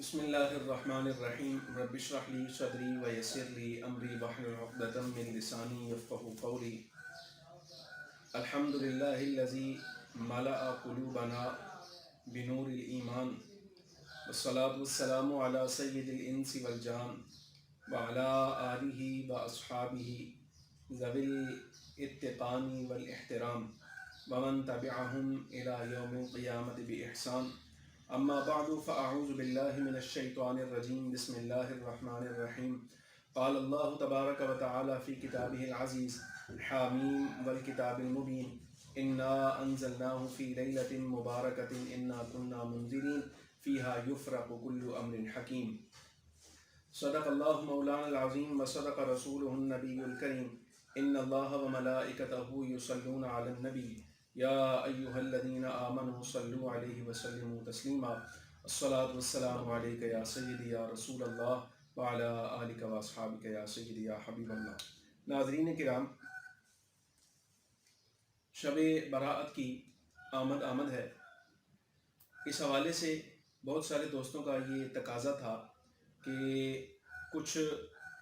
بسم اللہ الرحمن الرحیم رب اشرح لی صدری ویسر لی امری واحلل عقدۃ من لسانی یفقهوا قولی الحمد للہ الذی ملأ قلوبنا بنور الایمان والصلاة والسلام علی سید الانس والجان وعلی آلہ واصحابہ ذوی الاتقان والاحترام ومن تبعهم الی یوم القیامة بإحسان اما بعد فاعوذ باللہ من الشیطان الرجیم بسم اللہ الرحمن الرحیم قال اللہ تبارک و تعالی فی کتابہ العزیز حامیم والکتاب المبین انا انزلناہ فی لیلۃ مبارکۃ انا کنا منذرین فیہا یفرق کل امر حکیم صدق اللہ مولانا العظیم وصدق رسولہ النبی الکریم ان اللہ وملائکتہ یصلون علی النبی یا ایہا الذین آمنوا صلوا علیہ وسلموا تسلیما الصلاۃ والسلام علیک یا سیدی یا رسول اللہ وعلی آلک واصحابک یا سیدی یا حبیب اللہ۔ ناظرین کرام، شب براءت کی آمد ہے۔ اس حوالے سے بہت سارے دوستوں کا یہ تقاضا تھا کہ کچھ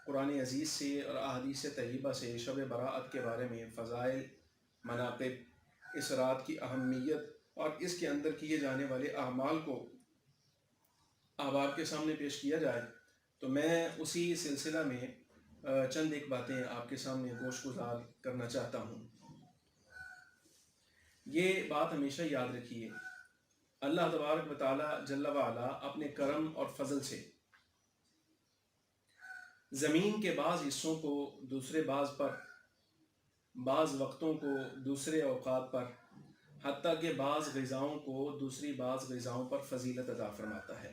قرآن عزیز سے اور احادیث طیبہ سے شب براءت کے بارے میں فضائل، مناقب، اس رات کی اہمیت اور اس کے اندر کیے جانے والے اعمال کو احباب کے سامنے پیش کیا جائے، تو میں اسی سلسلہ میں چند ایک باتیں آپ کے سامنے گوش گزار کرنا چاہتا ہوں۔ یہ بات ہمیشہ یاد رکھیے، اللہ تبارک و تعالی جل وعلا اپنے کرم اور فضل سے زمین کے بعض حصوں کو دوسرے بعض وقتوں کو دوسرے اوقات پر، حتیٰ کہ بعض غذاؤں کو دوسری بعض غذاؤں پر فضیلت عطا فرماتا ہے۔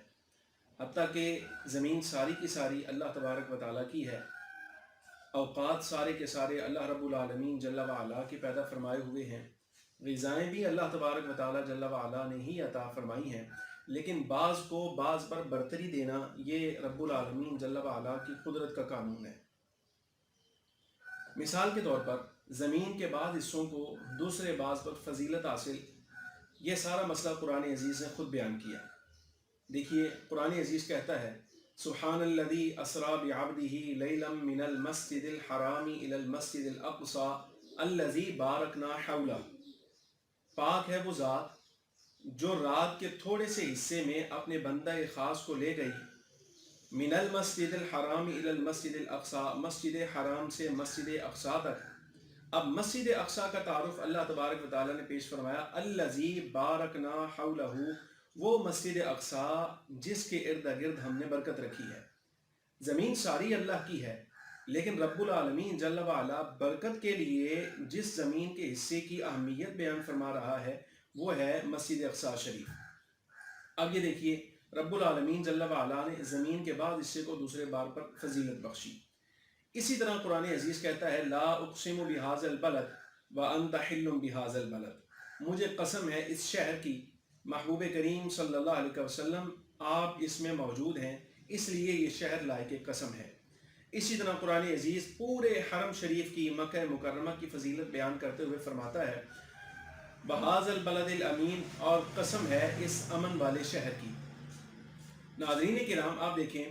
حتیٰ کہ زمین ساری کی ساری اللہ تبارک و تعالیٰ کی ہے، اوقات سارے کے سارے اللہ رب العالمین جل وعلا کے پیدا فرمائے ہوئے ہیں، غذائیں بھی اللہ تبارک و تعالیٰ جل وعلا نے ہی عطا فرمائی ہیں، لیکن بعض کو بعض پر برتری دینا یہ رب العالمین جل وعلا کی قدرت کا قانون ہے۔ مثال کے طور پر زمین کے بعض حصوں کو دوسرے بعض پر فضیلت حاصل، یہ سارا مسئلہ قرآن عزیز نے خود بیان کیا۔ دیکھیے، قرآن عزیز کہتا ہے سبحان الذی اسریٰ بعبدہ لیلا من المسجد الحرام الی المسجد الاقصی الذی بارکنا حولہ، پاک ہے وہ ذات جو رات کے تھوڑے سے حصے میں اپنے بندہ خاص کو لے گئی، من المسجد الحرام الی المسجد الاقصی، مسجد حرام سے مسجد اقصی تک۔ اب مسجد اقصی کا تعارف اللہ تبارک و تعالیٰ نے پیش فرمایا، الذی بارکنا حولہ، وہ مسجد اقصی جس کے ارد گرد ہم نے برکت رکھی ہے۔ زمین ساری اللہ کی ہے، لیکن رب العالمین جل وعلا برکت کے لیے جس زمین کے حصے کی اہمیت بیان فرما رہا ہے وہ ہے مسجد اقصی شریف۔ اب یہ دیکھیے، رب العالمین جل وعلا نے زمین کے بعض حصے کو دوسرے بار پر فضیلت بخشی۔ اسی طرح قرآن عزیز کہتا ہے لا اقسم بہذا البلد وانت حل بہذا البلد، مجھے قسم ہے اس شہر کی، محبوب کریم صلی اللہ علیہ وسلم آپ اس میں موجود ہیں، اس لیے یہ شہر لائق قسم ہے۔ اسی طرح قرآن عزیز پورے حرم شریف کی، مکہ مکرمہ کی فضیلت بیان کرتے ہوئے فرماتا ہے بہذا البلد الامین، اور قسم ہے اس امن والے شہر کی۔ ناظرین کرام، آپ دیکھیں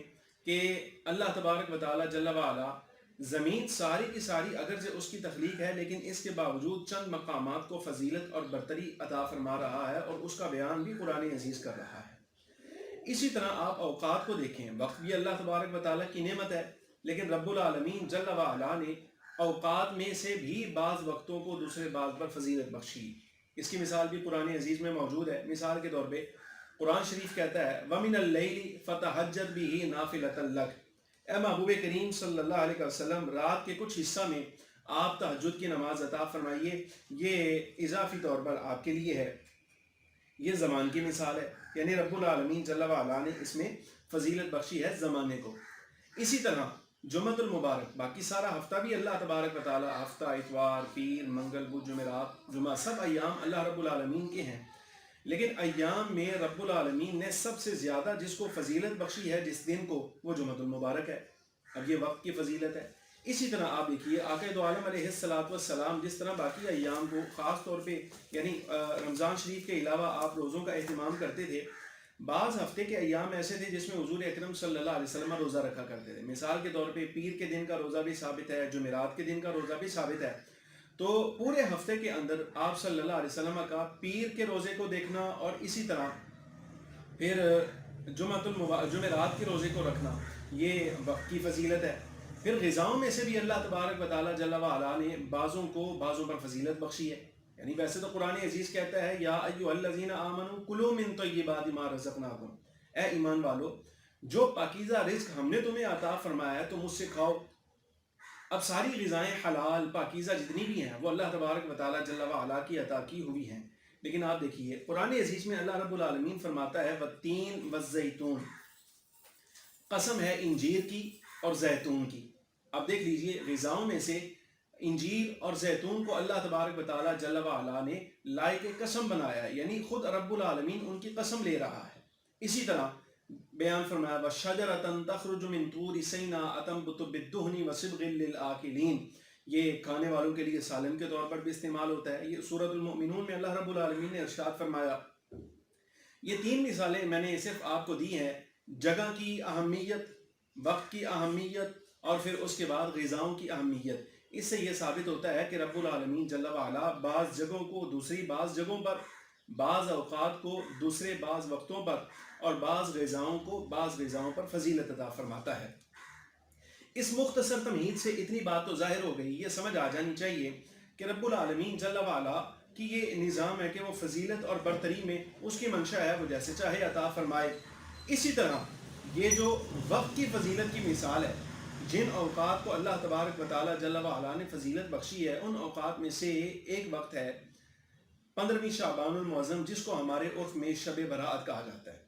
کہ اللہ تبارک و تعالی جل وعلا زمین ساری کی ساری اگرچہ اس کی تخلیق ہے، لیکن اس کے باوجود چند مقامات کو فضیلت اور برتری عطا فرما رہا ہے، اور اس کا بیان بھی قرآن عزیز کر رہا ہے۔ اسی طرح آپ اوقات کو دیکھیں، وقت بھی اللہ تبارک و تعالیٰ کی نعمت ہے، لیکن رب العالمین جل وعلا نے اوقات میں سے بھی بعض وقتوں کو دوسرے بعض پر فضیلت بخشی۔ اس کی مثال بھی قرآن عزیز میں موجود ہے۔ مثال کے طور پہ قرآن شریف کہتا ہے وَمِنَ اللَّيْلِ فَتَهَجَّدْ بِهِ نَافِلَةً لَكَ، اے محبوب کریم صلی اللہ علیہ وسلم رات کے کچھ حصہ میں آپ تہجد کی نماز عطا فرمائیے، یہ اضافی طور پر آپ کے لیے ہے۔ یہ زمان کی مثال ہے، یعنی رب العالمین جل وعلا نے اس میں فضیلت بخشی ہے زمانے کو۔ اسی طرح جمعۃ المبارک، باقی سارا ہفتہ بھی اللہ تبارک و تعالی، ہفتہ اتوار، پیر، منگل، بدھ، جمعرات، جمعہ، سب ایام اللہ رب العالمین کے ہیں، لیکن ایام میں رب العالمین نے سب سے زیادہ جس کو فضیلت بخشی ہے جس دن کو، وہ جمعۃ المبارک ہے۔ اب یہ وقت کی فضیلت ہے۔ اسی طرح آپ دیکھیے آقا دو عالم علیہ السلام جس طرح باقی ایام کو خاص طور پہ، یعنی رمضان شریف کے علاوہ آپ روزوں کا اہتمام کرتے تھے، بعض ہفتے کے ایام ایسے تھے جس میں حضور اکرم صلی اللہ علیہ وسلم روزہ رکھا کرتے تھے. مثال کے طور پہ پیر کے دن کا روزہ بھی ثابت ہے, جمعرات کے دن کا روزہ بھی ثابت ہے. تو پورے ہفتے کے اندر آپ صلی اللہ علیہ وسلم کا پیر کے روزے کو دیکھنا اور اسی طرح پھر جمعرات کے روزے کو رکھنا, یہ وقت کی فضیلت ہے. پھر غذاؤں میں سے بھی اللہ تبارک و تعالیٰ جل وعلا نے بعضوں کو بعضوں پر فضیلت بخشی ہے. یعنی ویسے تو قرآن عزیز کہتا ہے یا ایھا الذین آمنوا کلوا من طیبات ما رزقناکم, اے ایمان والو جو پاکیزہ رزق ہم نے تمہیں عطا فرمایا ہے تو مجھ سے کھاؤ. اب ساری غذائیں حلال پاکیزہ جتنی بھی ہیں وہ اللہ تبارک و تعالیٰ جل وعلا کی عطا کی ہوئی ہیں. لیکن آپ دیکھیے قرآن عزیز میں اللہ رب العالمین فرماتا ہے والتین والزیتون, قسم ہے انجیر کی اور زیتون کی. اب دیکھ لیجئے غذاؤں میں سے انجیر اور زیتون کو اللہ تبارک و تعالیٰ جل وعلا نے لائق قسم بنایا ہے, یعنی خود رب العالمین ان کی قسم لے رہا ہے. اسی طرح بیان فرمایا وَشَجَرَةً تَخْرُجُ مِن طُورِ سِيْنَاءَ تَنبُتُ بِالدُّهْنِ وَصِبْغٍ لِلْآكِلِينَ, یہ کھانے والوں کے لیے سالن کے طور پر بھی استعمال ہوتا ہے. یہ سورۃ المؤمنون میں اللہ رب العالمین نے ارشاد فرمایا. یہ تین مثالیں میں نے صرف آپ کو دی ہیں, جگہ کی اہمیت, وقت کی اہمیت اور پھر اس کے بعد غذاؤں کی اہمیت. اس سے یہ ثابت ہوتا ہے کہ رب العالمین جل وعلا بعض جگہوں کو دوسری بعض جگہوں پر, بعض اوقات کو دوسرے بعض وقتوں پر اور بعض غذاؤں کو بعض غذاؤں پر فضیلت عطا فرماتا ہے. اس مختصر تمہید سے اتنی بات تو ظاہر ہو گئی, یہ سمجھ آ جانی چاہیے کہ رب العالمین جل وعلا کی یہ نظام ہے کہ وہ فضیلت اور برتری میں اس کی منشا ہے وہ جیسے چاہے عطا فرمائے. اسی طرح یہ جو وقت کی فضیلت کی مثال ہے, جن اوقات کو اللہ تبارک و تعالیٰ جل وعلا نے فضیلت بخشی ہے ان اوقات میں سے ایک وقت ہے 15ویں شعبان المعظم, جس کو ہمارے عرف میں شب برات کہا جاتا ہے.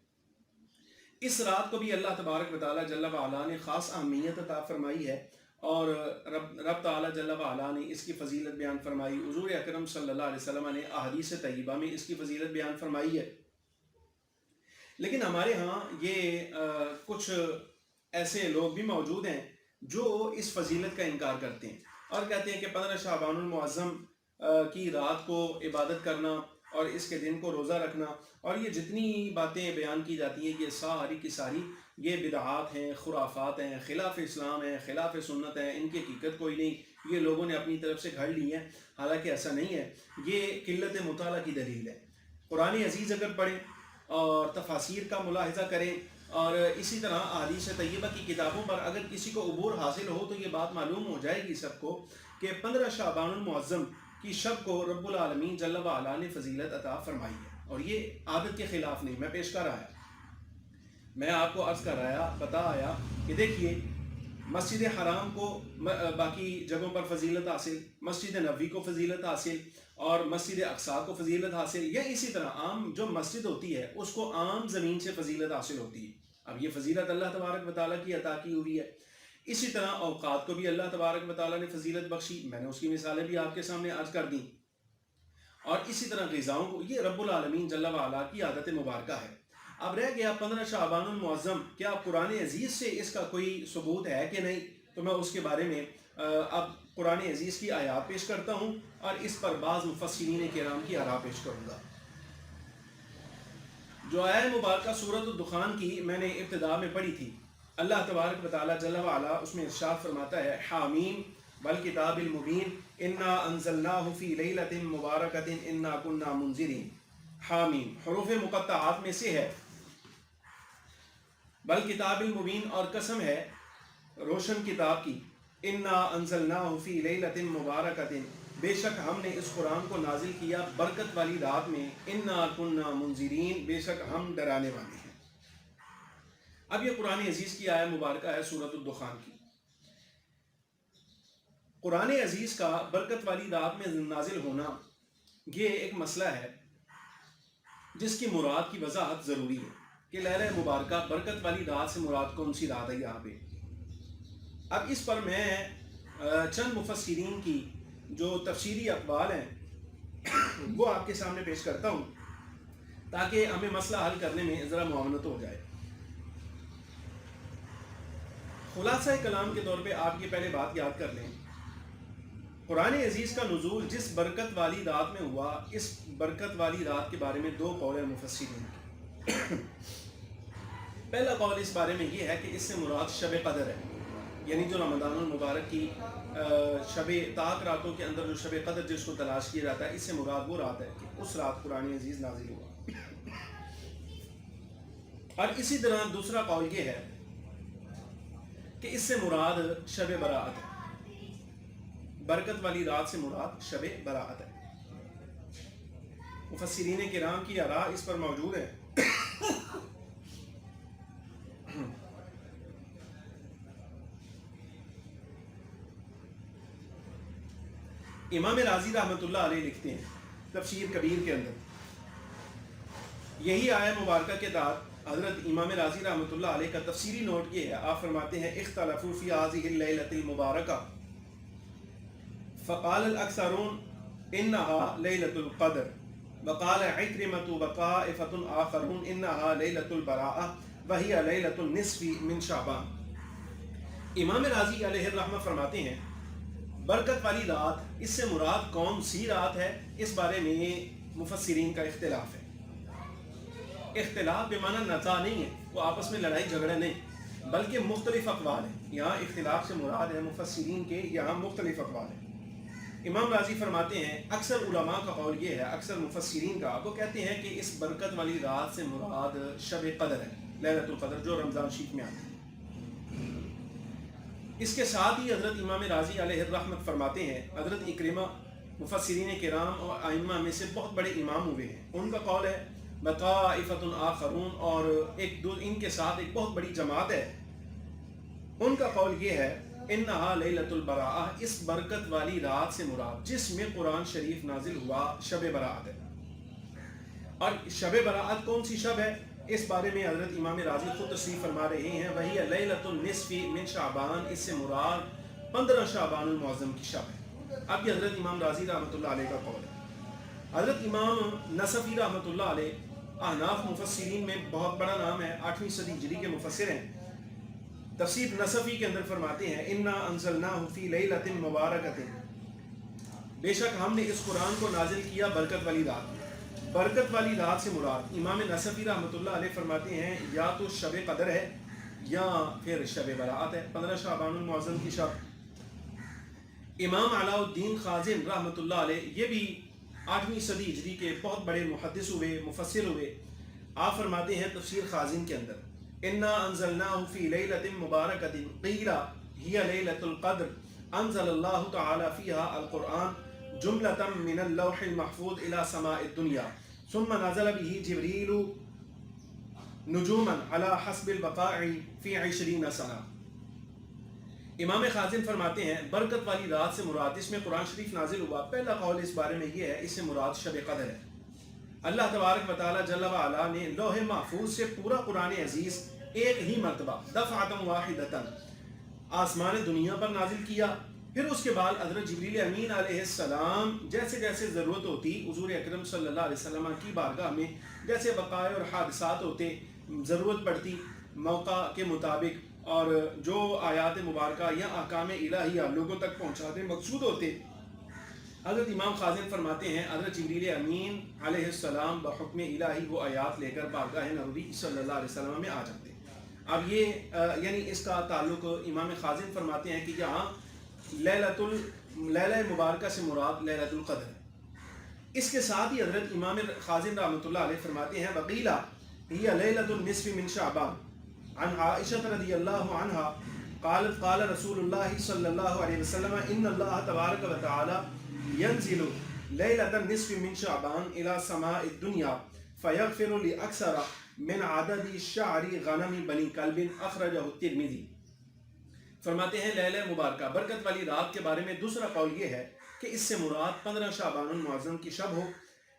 اس رات کو بھی اللہ تبارک و تعالیٰ جل وعلا نے خاص اہمیت عطا فرمائی ہے اور رب تعالیٰ جل وعلا نے اس کی فضیلت بیان فرمائی. حضور اکرم صلی اللہ علیہ وسلم نے احادیث طیبہ میں اس کی فضیلت بیان فرمائی ہے. لیکن ہمارے ہاں یہ کچھ ایسے لوگ بھی موجود ہیں جو اس فضیلت کا انکار کرتے ہیں اور کہتے ہیں کہ 15 شعبان المعظم کی رات کو عبادت کرنا اور اس کے دن کو روزہ رکھنا اور یہ جتنی باتیں بیان کی جاتی ہیں یہ ساری کی ساری یہ بدعات ہیں, خرافات ہیں, خلاف اسلام ہیں, خلاف سنت ہیں, ان کی حقیقت کوئی نہیں, یہ لوگوں نے اپنی طرف سے گھڑ لی ہیں. حالانکہ ایسا نہیں ہے, یہ قلت مطالعہ کی دلیل ہے. قرآن عزیز اگر پڑھیں اور تفاسیر کا ملاحظہ کریں اور اسی طرح احادیث طیبہ کی کتابوں پر اگر کسی کو عبور حاصل ہو تو یہ بات معلوم ہو جائے گی سب کو کہ 15 شعبان المعظم کی شب کو رب العالمین جل وعلا نے فضیلت عطا فرمائی ہے. اور یہ عادت کے خلاف نہیں, میں پیش کر آیا, میں آپ کو عرض کر آیا, بتا آیا کہ دیکھیے مسجد حرام کو باقی جگہوں پر فضیلت حاصل, مسجد نبوی کو فضیلت حاصل اور مسجد اقصیٰ کو فضیلت حاصل, یا اسی طرح عام جو مسجد ہوتی ہے اس کو عام زمین سے فضیلت حاصل ہوتی ہے. اب یہ فضیلت اللہ تبارک و تعالیٰ کی عطا کی ہوئی ہے. اسی طرح اوقات کو بھی اللہ تبارک و تعالیٰ نے فضیلت بخشی, میں نے اس کی مثالیں بھی آپ کے سامنے عرض کر دیں. اور اسی طرح غذاؤں کو, یہ رب العالمین جل وعلا کی عادت مبارکہ ہے. اب رہ گیا 15 شعبان المعظم, کیا قرآن عزیز سے اس کا کوئی ثبوت ہے کہ نہیں, تو میں اس کے بارے میں اب قرآن عزیز کی آیات پیش کرتا ہوں اور اس پر بعض مفسرین کرام کی آراء پیش کروں گا. جو آیت مبارکہ سورۃ الدخان کی میں نے ابتدا میں پڑھی تھی, اللہ تبارک و تعالیٰ جل وعلا اس میں ارشاد فرماتا ہے حامیم والکتاب المبین انا انزلناہ فی لیلۃ مبارکۃ انا کنا منذرین. حامیم حروف مقطعات میں سے ہے, والکتاب المبین اور قسم ہے روشن کتاب کی, انا انزلناہ فی لیلۃ مبارکۃ بے شک ہم نے اس قرآن کو نازل کیا برکت والی رات میں, انا کنا منذرین بے شک ہم ڈرانے والے ہیں. اب یہ قرآن عزیز کی آیت مبارکہ ہے سورۃ الدخان کی. قرآن عزیز کا برکت والی رات میں نازل ہونا یہ ایک مسئلہ ہے جس کی مراد کی وضاحت ضروری ہے کہ لیلہ مبارکہ برکت والی رات سے مراد کون سی رات ہے یہاں پہ. اب اس پر میں چند مفسرین کی جو تفسیری اقوال ہیں وہ آپ کے سامنے پیش کرتا ہوں تاکہ ہمیں مسئلہ حل کرنے میں ذرا معاونت ہو جائے. خلاصہ کلام کے طور پہ آپ یہ پہلے بات یاد کر لیں, قرآن عزیز کا نزول جس برکت والی رات میں ہوا, اس برکت والی رات کے بارے میں دو قول ہیں مفسرین کی. پہلا قول اس بارے میں یہ ہے کہ اس سے مراد شب قدر ہے، یعنی جو رمضان المبارک کی شب طاق راتوں کے اندر جو شب قدر جس کو تلاش کیا جاتا ہے، اس سے مراد وہ رات ہے کہ اس رات قرآن عزیز نازل ہوا۔ اور اسی طرح دوسرا قول یہ ہے کہ اس سے مراد شب براءت ہے، برکت والی رات سے مراد شب براءت ہے۔ مفسرین کرام کی آراء اس پر موجود ہے۔ امام راضی رحمۃ اللہ علیہ لکھتے ہیں تفسیر کبیر کے اندر، یہی آیہ مبارکہ کے تحت حضرت امام راضی رحمۃ اللہ علیہ کا تفسیری نوٹ یہ ہے، آپ فرماتے ہیں اختلفوا فی هذه الليلة المبارکہ فقال الاکثرون انها لیلۃ القدر وقال عکرمۃ وطائفۃ آخرون انها لیلۃ البراءۃ وهي لیلۃ النصف من شعبان۔ امام راضی علیہ الرحمہ فرماتے ہیں برکت والی رات، اس سے مراد کون سی رات ہے، اس بارے میں مفسرین کا اختلاف ہے۔ اختلاف بمعنی نزاع نہیں ہے، وہ آپس میں لڑائی جھگڑا نہیں، بلکہ مختلف اقوال ہیں۔ یہاں اختلاف سے مراد ہے مفسرین کے، یہاں مختلف اقوال ہیں۔ امام راضی فرماتے ہیں اکثر علماء کا قول یہ ہے، اکثر مفسرین کا، وہ کہتے ہیں کہ اس برکت والی رات سے مراد شب قدر ہے، لیلۃ القدر، جو رمضان شریف میں آتی ہے۔ اس کے ساتھ ہی حضرت امام راضی علیہ الرحمت فرماتے ہیں، حضرت اکرمہ مفسرین کرام اور ائمہ میں سے بہت بڑے امام ہوئے ہیں، ان کا قول ہے وطائفۃ آخرون، اور ان کے ساتھ ایک بہت بڑی جماعت ہے، ان کا قول یہ ہے انہا لیلۃ البراءۃ، اس برکت والی رات سے مراد جس میں قرآن شریف نازل ہوا شب براءت ہے۔ اور شب براءت کون سی شب ہے، اس بارے میں حضرت امام راضی خود تصریح فرما رہے ہیں، وہی لیلۃ النصف من شعبان، اس سے مراد 15 شعبان المعظم کی شب ہے۔ اب یہ حضرت امام راضی رحمۃ اللہ علیہ کا قول ہے۔ حضرت امام نصفی رحمۃ اللہ علیہ احناف مفسرین میں بہت بڑا نام ہے، 8ویں صدی ہجری کے مفسر ہیں۔ تفسیر نصفی کے اندر فرماتے ہیں انا انزلناہ فی لیلۃ مبارکۃ، بے شک ہم نے اس قرآن کو نازل کیا برکت والی رات میں۔ برکت والی رات سے مراد امام نصفی رحمۃ اللہ علیہ فرماتے ہیں یا تو شب قدر ہے یا پھر شب براءت ہے، 15 شعبان المعظم کی شب۔ امام علاء الدین خازن رحمۃ اللہ علیہ، یہ بھی 8ویں صدی ہجری کے بہت بڑے محدث ہوئے، مفسر ہوئے، آپ فرماتے ہیں تفسیر خازن کے اندر انا انزلناہ فی لیلۃ مبارکۃ قیل ہی لیلۃ القدر انزل اللہ تعالی فیہا القرآن جملۃ من اللوح المحفوظ الى سماء الدنیا ثم نزل به جبریل نجوما على حسب البقاع فی 20 سنہ۔ امام خازن فرماتے ہیں برکت والی رات سے مراد اس میں قرآن شریف نازل ہوا، پہلا قول اس بارے میں یہ ہے اس سے مراد شب قدر ہے۔ اللہ تبارک و تعالی جل وعلا نے لوح محفوظ سے پورا قرآن عزیز ایک ہی مرتبہ دفعۃ واحدۃ آسمان دنیا پر نازل کیا، پھر اس کے بعد حضرت جبریل امین علیہ السلام جیسے جیسے ضرورت ہوتی حضور اکرم صلی اللہ علیہ وسلم کی بارگاہ میں، جیسے وقائع اور حادثات ہوتے، ضرورت پڑتی موقع کے مطابق، اور جو آیات مبارکہ یا احکام الہیہ لوگوں تک پہنچاتے مقصود ہوتے، حضرت امام خازن فرماتے ہیں حضرت جبریل امین علیہ السلام بحکم الہی وہ آیات لے کر بارگاہ نبوی صلی اللہ علیہ وسلم میں آ جاتے۔ اب یہ یعنی اس کا تعلق امام خازن فرماتے ہیں کہ یہاں لیلہ مبارکہ سے مراد لیلۃ القدر ہے۔ اس کے ساتھ ہی حضرت امام خازن رحمۃ اللہ علیہ فرماتے ہیں وقیل ہی لیلۃ النصف من شعبان عن عائشہ رضی اللہ عنہا قالت قال رسول اللہ صلی اللہ علیہ وسلم ان اللہ تبارک و تعالی ینزل لیلۃ النصف من شعبان الى سماء الدنیا فیغفر لاکثر من عدد شعر غنم بنی کلب اخرجہ الترمذی۔ فرماتے ہیں لیلہ مبارکہ برکت والی رات کے بارے میں دوسرا قول یہ ہے کہ اس سے مراد 15 شعبان المعظم کی شب ہو،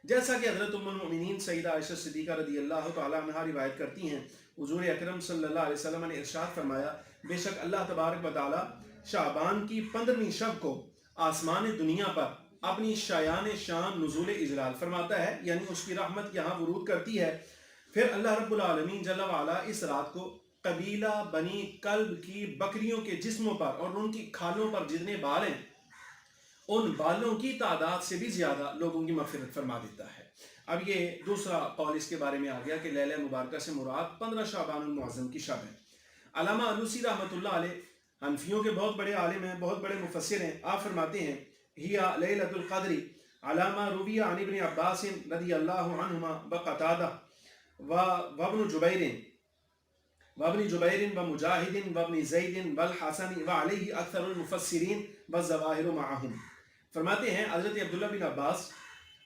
جیسا کہ حضرت ام المؤمنین سیدہ عائشہ صدیقہ رضی اللہ تعالی عنہا روایت کرتی ہیں، حضور اکرم صلی اللہ علیہ وسلم نے ارشاد فرمایا بے شک اللہ تبارک و تعالی شعبان کی 15ویں شب کو آسمان دنیا پر اپنی شایان شان نزول اجلال فرماتا ہے، یعنی اس کی رحمت یہاں ورود کرتی ہے۔ پھر اللہ رب العالمین جل وعلا اس رات کو قبیلہ بنی کلب کی بکریوں کے جسموں پر اور ان کی کھالوں پر جتنے بال ہیں ان بالوں کی تعداد سے بھی زیادہ لوگوں کی مغفرت فرما دیتا ہے۔ اب یہ دوسرا قول اس کے بارے میں آ گیا کہ لیلہ مبارکہ سے مراد 15 شعبان المعظم کی شب ہے۔ علامہ علوسی رحمۃ اللہ علیہ حنفیوں کے بہت بڑے عالم ہیں، بہت بڑے مفسر ہیں، آپ فرماتے ہیں ہیا لیلۃ القدر علامہ روی عن ابن عباس رضی اللہ عنہما وقتادہ وابن جبیر ومجاہد وابن زید والحسن وعلیہ اکثر المفسرین والظواہر معہم۔ فرماتے ہیں حضرت عبداللہ بن عباس،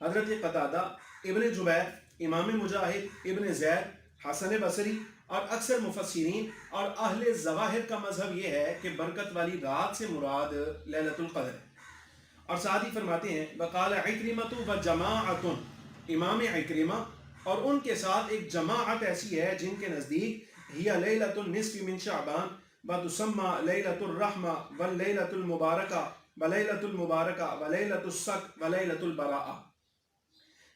حضرت قتادہ، ابن جبیر، امام مجاہد، ابن زید، حسن بصری اور اکثر مفسرین اور اہل ظواہر کا مذہب یہ ہے کہ برکت والی رات سے مراد لیلۃ القدر ہے۔ اور ساتھ ہی فرماتے ہیں وقال عکرمۃ وجماعۃ، امام عکرمہ اور ان کے ساتھ ایک جماعت ایسی ہے جن کے نزدیک ہی لیلۃ النصف من شعبان وتسمى لیلۃ الرحمہ واللیلۃ المبارکہ ولیلۃ المبارکہ ولیلۃ الصک ولیلۃ البراءہ۔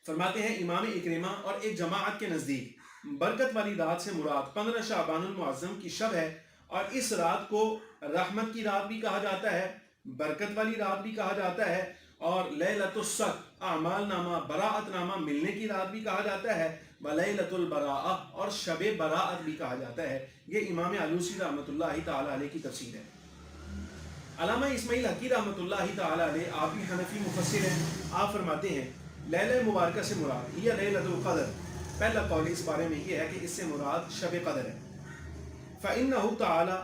فرماتے ہیں امام عکرمہ اور ایک جماعت کے نزدیک برکت والی رات سے مراد 15 شعبان المعظم کی شب ہے، اور اس رات کو رحمت کی رات بھی کہا جاتا ہے، برکت والی رات بھی کہا جاتا ہے، اور لیلۃ الصک اعمال نامہ براءت نامہ ملنے کی رات بھی کہا جاتا ہے، ولیلۃ البراءہ اور شب براءت بھی کہا جاتا ہے۔ یہ امام علوسی رحمۃ اللہ تعالی علیہ کی تفسیر ہے۔ علامہ اسماعیل حقی رحمۃ اللہ تعالی علیہ آپ بھی حنفی مفسر ہیں، آپ فرماتے ہیں لیلہ مبارکہ سے مراد یہ لیلۃ القدر، پہلا قول اس بارے میں یہ ہے کہ اس سے مراد شب قدر ہے۔ فإنه تعالی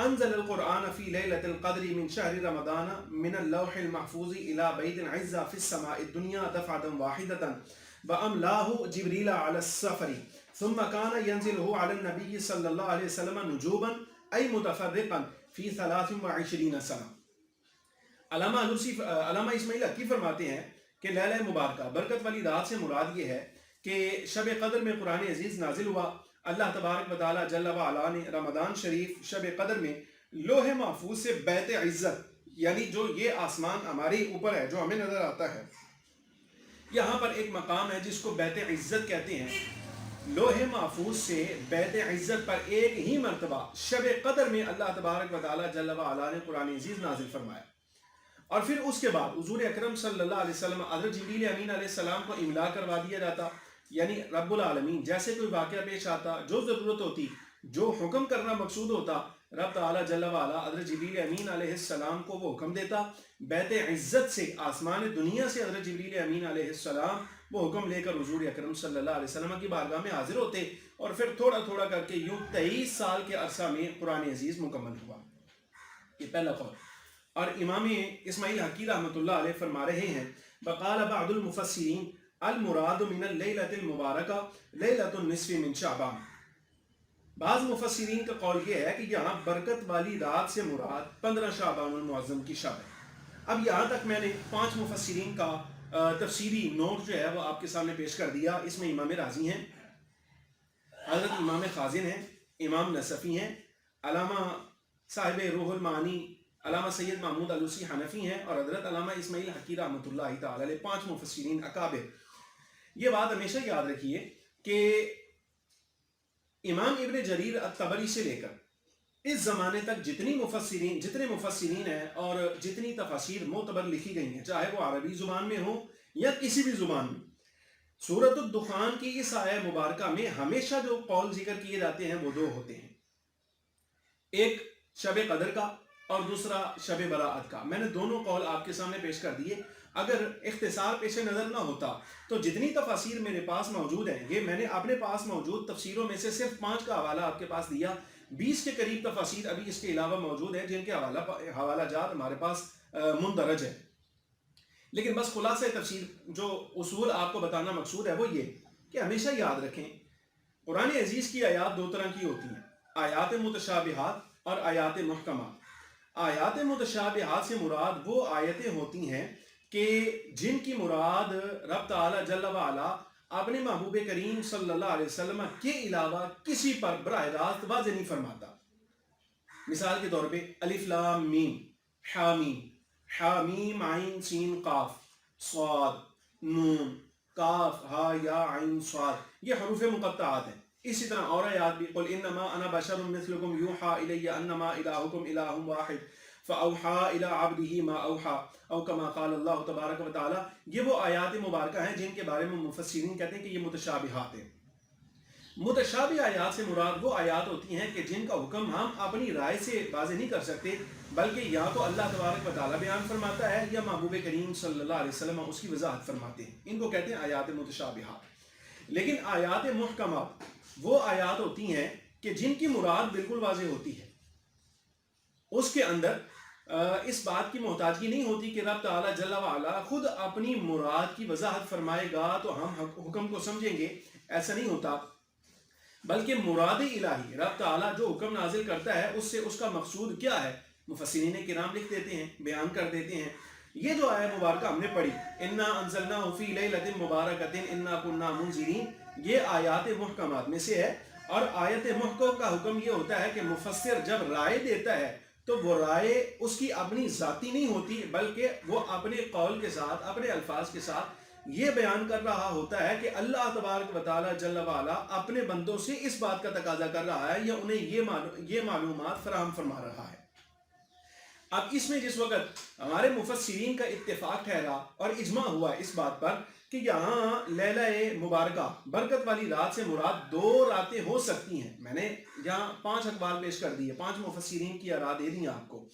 انزل القرآن فی لیلۃ القدر من شہر رمضان من اللوح المحفوظ الى بیت عزہ فی السماء الدنیا دفعة واحدة واملاہ جبریل علی السفر ثم كان ينزله على النبي صلی اللہ علیہ وسلم نجوبا ای متفرقا فی 23 سنہ۔ علامہ اسماعیل حقی فرماتے ہیں کہ لیلہ مبارکہ برکت والی رات سے مراد یہ ہے کہ شب قدر میں قرآن عزیز نازل ہوا۔ اللہ تبارک و تعالی جل وعلا نے رمضان شریف شب قدر میں لوح محفوظ سے بیت عزت، یعنی جو یہ آسمان ہمارے اوپر ہے جو ہمیں نظر آتا ہے، یہاں پر ایک مقام ہے جس کو بیت عزت کہتے ہیں، لوح محفوظ سے بیت عزت پر ایک ہی مرتبہ شب قدر میں اللہ تبارک و تعالی جل وعلا نے قرآن عزیز نازل فرمایا۔ اور پھر اس کے بعد حضور اکرم صلی اللہ علیہ وسلم حضرت جبریل امین علیہ السلام کو املا کروا دیا جاتا، یعنی رب العالمین جیسے کوئی واقعہ پیش آتا، جو ضرورت ہوتی، جو حکم کرنا مقصود ہوتا، رب تعالی جل وعلا حضرت جبریل امین علیہ السلام کو وہ حکم دیتا، بیت عزت سے آسمان دنیا سے حضرت جبریل امین علیہ السلام وہ حکم لے کر حضور اکرم صلی اللہ علیہ وسلم کی بارگاہ میں حاضر ہوتے، اور پھر تھوڑا تھوڑا کر کے یوں 23 سال کے عرصہ میں قرآن عزیز مکمل ہوا۔ یہ پہلا قول۔ اور امام اسماعیل حقی رحمۃ اللہ علیہ فرما رہے ہیں وقال بعض المفسرین المراد من اللیلۃ المبارکہ لیلۃ النصف من شعبان۔ بعض مفسرین کا قول یہ ہے کہ یہاں برکت والی رات سے مراد 15 شعبان المعظم کی شب ہے۔ اب یہاں تک میں نے 5 مفسرین کا تفسیری نوٹ جو ہے وہ آپ کے سامنے پیش کر دیا۔ اس میں امام رازی ہیں، حضرت امام خازن ہیں، امام نصفی ہیں، علامہ صاحب روح المعانی علامہ سید محمود علوسی حنفی ہیں، اور حضرت علامہ اسماعیل حقی رحمۃ اللہ تعالی علیہ 5 مفسرین اکابر۔ یہ بات ہمیشہ یاد رکھیے کہ امام ابن جریر الطبری سے لے کر اس زمانے تک جتنے مفسرین ہیں اور جتنی تفاسیر معتبر لکھی گئی ہیں، چاہے وہ عربی زبان میں ہوں یا کسی بھی زبان میں، سورۃ الدخان کی اس آیہ مبارکہ میں ہمیشہ جو قول ذکر کیے جاتے ہیں وہ 2 ہوتے ہیں، ایک شب قدر کا اور دوسرا شب براءت کا۔ میں نے دونوں قول آپ کے سامنے پیش کر دیے۔ اگر اختصار پیش نظر نہ ہوتا تو جتنی تفاسیر میرے پاس موجود ہیں، یہ میں نے اپنے پاس موجود تفسیروں میں سے صرف 5 کا حوالہ آپ کے پاس دیا، 20 کے قریب تفاسیر ابھی اس کے علاوہ موجود ہیں جن کے حوالہ جات ہمارے پاس مندرج ہے۔ لیکن بس خلاصہ تفسیر جو اصول آپ کو بتانا مقصود ہے وہ یہ کہ ہمیشہ یاد رکھیں قرآن عزیز کی آیات 2 طرح کی ہوتی ہیں، آیات متشابہات اور آیات محکمات۔ آیات متشابہات سے مراد وہ آیتیں ہوتی ہیں کہ جن کی مراد رب تعالی جل وعلا اپنے محبوب کریم صلی اللہ علیہ وسلم کے علاوہ کسی پر براہ راست واضح نہیں فرماتا۔ مثال کے طور پہ الف لام میم، حامیم، حامیم عین سین قاف، صاد، نون، کاف ہا یا عین صاد، یہ حروف مقطعات ہیں۔ اسی طرح اور آیات بھی قل انما انا بشر مثلکم یوحى الی انما الہکم الہ واحد فَأَوْحَى إِلَىٰ عَبْدِهِ مَا أَوْحَى او کما قال اللہ تبارک و تعالیٰ. یہ وہ آیات مبارکہ ہیں جن کے بارے میں مفسرین کہتے ہیں کہ یہ متشابہات ہیں. متشابہ آیات سے مراد وہ آیات ہوتی ہیں کہ جن کا حکم ہم اپنی رائے سے واضح نہیں کر سکتے، بلکہ یا تو اللہ تبارک و تعالیٰ بیان فرماتا ہے یا محبوب کریم صلی اللہ علیہ وسلم اس کی وضاحت فرماتے ہیں. ان کو کہتے ہیں آیات متشابہات. لیکن آیات محکمات وہ آیات ہوتی ہیں کہ جن کی مراد بالکل واضح ہوتی ہے، اس کے اندر اس بات کی محتاجگی نہیں ہوتی کہ رب تعالیٰ جل وعلا خود اپنی مراد کی وضاحت فرمائے گا تو ہم حکم کو سمجھیں گے. ایسا نہیں ہوتا، بلکہ مراد الہی رب تعالیٰ جو حکم نازل کرتا ہے اس سے اس کا مقصود کیا ہے مفسرین کرام لکھ دیتے ہیں، بیان کر دیتے ہیں. یہ جو آیت مبارکہ ہم نے پڑھی انا انزلناہ فی لیلۃ مبارکۃ انا کنا منذرین، یہ آیات محکمات میں سے ہے. اور آیت محکم کا حکم یہ ہوتا ہے کہ مفسر جب رائے دیتا ہے تو وہ رائے اس کی اپنی ذاتی نہیں ہوتی، بلکہ وہ اپنے قول کے ساتھ اپنے الفاظ کے ساتھ یہ بیان کر رہا ہوتا ہے کہ اللہ تبارک و تعالیٰ جل وعلا اپنے بندوں سے اس بات کا تقاضا کر رہا ہے یا انہیں یہ معلومات فراہم فرما رہا ہے. اب اس میں جس وقت ہمارے مفسرین کا اتفاق ٹھہرا اور اجماع ہوا اس بات پر کہ یہاں لیلہ مبارکہ برکت والی رات سے مراد 2 راتیں ہو سکتی ہیں. میں نے یہاں 5 اقوال پیش کر دیے، 5 مفسرین کی آراء دے دی آپ کو.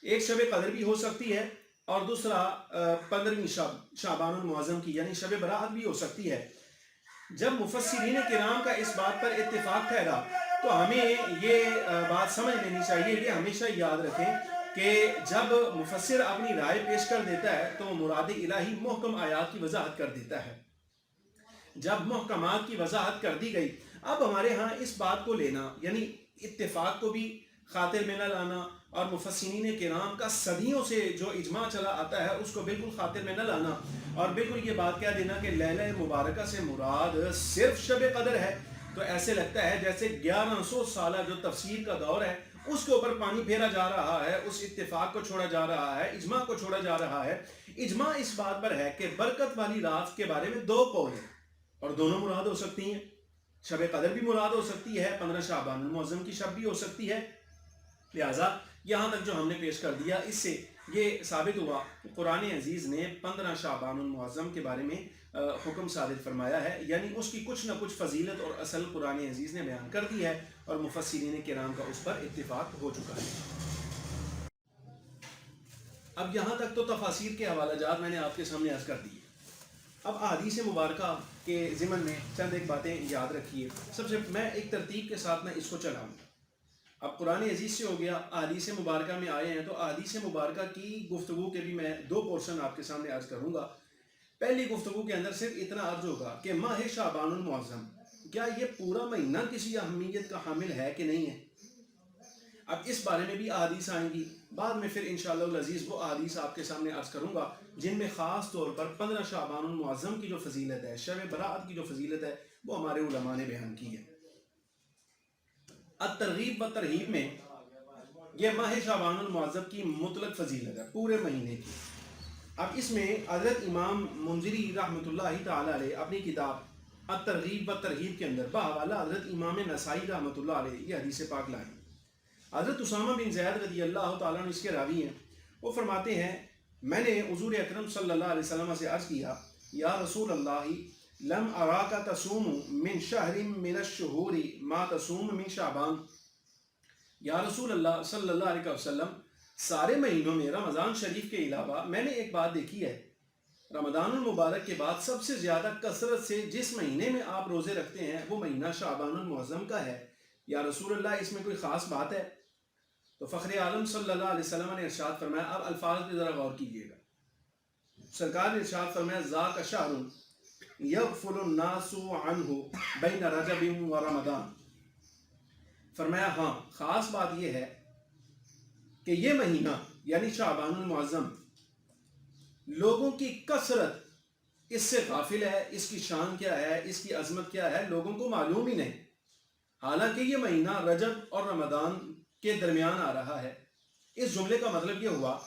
ایک شب قدر بھی ہو سکتی ہے اور دوسرا 15ویں شعبان المعظم کی یعنی شب برات بھی ہو سکتی ہے. جب مفسرین کرام کا اس بات پر اتفاق ٹھہرا تو ہمیں یہ بات سمجھ لینی چاہیے کہ ہمیشہ یاد رکھیں کہ جب مفسر اپنی رائے پیش کر دیتا ہے تو مراد الہی محکم آیات کی وضاحت کر دیتا ہے. جب محکمات کی وضاحت کر دی گئی، اب ہمارے ہاں اس بات کو لینا یعنی اتفاق کو بھی خاطر میں نہ لانا اور مفسرین کرام کا صدیوں سے جو اجماع چلا آتا ہے اس کو بالکل خاطر میں نہ لانا اور بالکل یہ بات کہہ دینا کہ لیلہ مبارکہ سے مراد صرف شب قدر ہے، تو ایسے لگتا ہے جیسے 1100 سالہ جو تفسیر کا دور ہے اس کے اوپر پانی پھیرا جا رہا ہے، اس اتفاق کو چھوڑا جا رہا ہے، اجماع کو چھوڑا جا رہا ہے. اجماع اس بات پر ہے کہ برکت والی رات کے بارے میں 2 قول ہیں اور دونوں مراد ہو سکتی ہیں. شب قدر بھی مراد ہو سکتی ہے، 15 شعبان المعظم کی شب بھی ہو سکتی ہے. لہٰذا یہاں تک جو ہم نے پیش کر دیا اس سے یہ ثابت ہوا کہ قرآن عزیز نے 15 شعبان المعظم کے بارے میں حکم صادر فرمایا ہے، یعنی اس کی کچھ نہ کچھ فضیلت اور اصل قرآن عزیز نے بیان کر دی ہے اور مفسرین کرام کا اس پر اتفاق ہو چکا ہے. اب یہاں تک تو تفاسیر کے حوالہ جات میں نے آپ کے سامنے عرض کر دی. اب احادیث مبارکہ کے ضمن میں چند ایک باتیں یاد رکھیے. سب سے میں ایک ترتیب کے ساتھ میں اس کو چلاؤں. اب قرآن عزیز سے ہو گیا، احادیث مبارکہ میں آئے ہیں تو احادیث مبارکہ کی گفتگو کے بھی میں 2 پورشن آپ کے سامنے عرض کروں گا. پہلی گفتگو کے اندر صرف اتنا عرض ہوگا کہ ماہ شعبان المعظم کیا یہ پورا مہینہ کسی اہمیت کا حامل ہے کہ نہیں ہے. اب اس بارے میں بھی احادیث آئیں گی، بعد میں پھر انشاءاللہ العزیز وہ احادیث آپ کے سامنے عرض کروں گا جن میں خاص طور پر 15 شعبان المعظم کی جو فضیلت ہے، شب برات کی جو فضیلت ہے وہ ہمارے علماء نے بیان کی ہے. الترغیب و ترہیب میں یہ ماہ شعبان المعظم کی مطلق فضیلت ہے پورے مہینے کی. اب اس میں حضرت امام منذری رحمۃ اللہ تعالی علیہ اپنی کتاب الترغیب و ترہیب کے اندر بحوالہ حضرت امام نسائی رحمۃ اللہ علیہ یہ حدیث پاک لائیں. حضرت اسامہ بن زید رضی اللہ تعالیٰ عنہ اس کے راوی ہیں. وہ فرماتے ہیں میں نے حضور اکرم صلی اللہ علیہ وسلم سے عرض کیا یا رسول اللہ لم اراک تصوم من شہر من الشہور ما تصوم من شعبان. یا رسول اللہ صلی اللہ علیہ وسلم سارے مہینوں میں رمضان شریف کے علاوہ میں نے ایک بات دیکھی ہے، رمضان المبارک کے بعد سب سے زیادہ کثرت سے جس مہینے میں آپ روزے رکھتے ہیں وہ مہینہ شعبان المعظم کا ہے. یا رسول اللہ اس میں کوئی خاص بات ہے؟ تو فخر عالم صلی اللہ علیہ وسلم نے ارشاد فرمایا، اب الفاظ پہ ذرا غور کیجیے گا. سرکار نے ارشاد فرمایا ذاک شہر یغفل الناس عنہ بین رجب و رمضان. فرمایا ہاں خاص بات یہ ہے کہ یہ مہینہ یعنی شعبان المعظم لوگوں کی کثرت اس سے غافل ہے، اس کی شان کیا ہے، اس کی عظمت کیا ہے لوگوں کو معلوم ہی نہیں، حالانکہ یہ مہینہ رجب اور رمضان کے درمیان آ رہا ہے. اس جملے کا مطلب یہ ہوا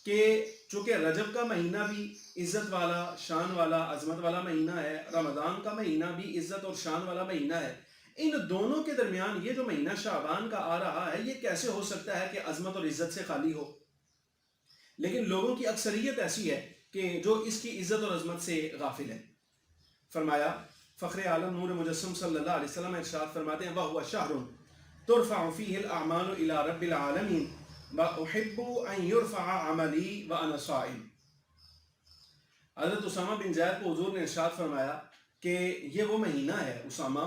کہ چونکہ رجب کا مہینہ بھی عزت والا، شان والا، عظمت والا مہینہ ہے، رمضان کا مہینہ بھی عزت اور شان والا مہینہ ہے، ان دونوں کے درمیان یہ جو مہینہ شعبان کا آ رہا ہے یہ کیسے ہو سکتا ہے کہ عظمت اور عزت سے خالی ہو؟ لیکن لوگوں کی اکثریت ایسی ہے کہ جو اس کی عزت اور عظمت سے غافل ہے۔ فرمایا فخر عالم نور مجسم صلی اللہ علیہ وسلم ارشاد فرماتے ہیں وَهُوَ شَهْرٌ تُرْفَعُ فِيهِ الْأَعْمَالُ إِلَى رَبِّ الْعَالَمِينَ وَأُحِبُّ أَن يُرْفَعَ عَمَلِي وَأَنَا صَائِمٌ۔ حضرت اسامہ بن زید کو حضور نے ارشاد فرمایا کہ یہ وہ مہینہ ہے اسامہ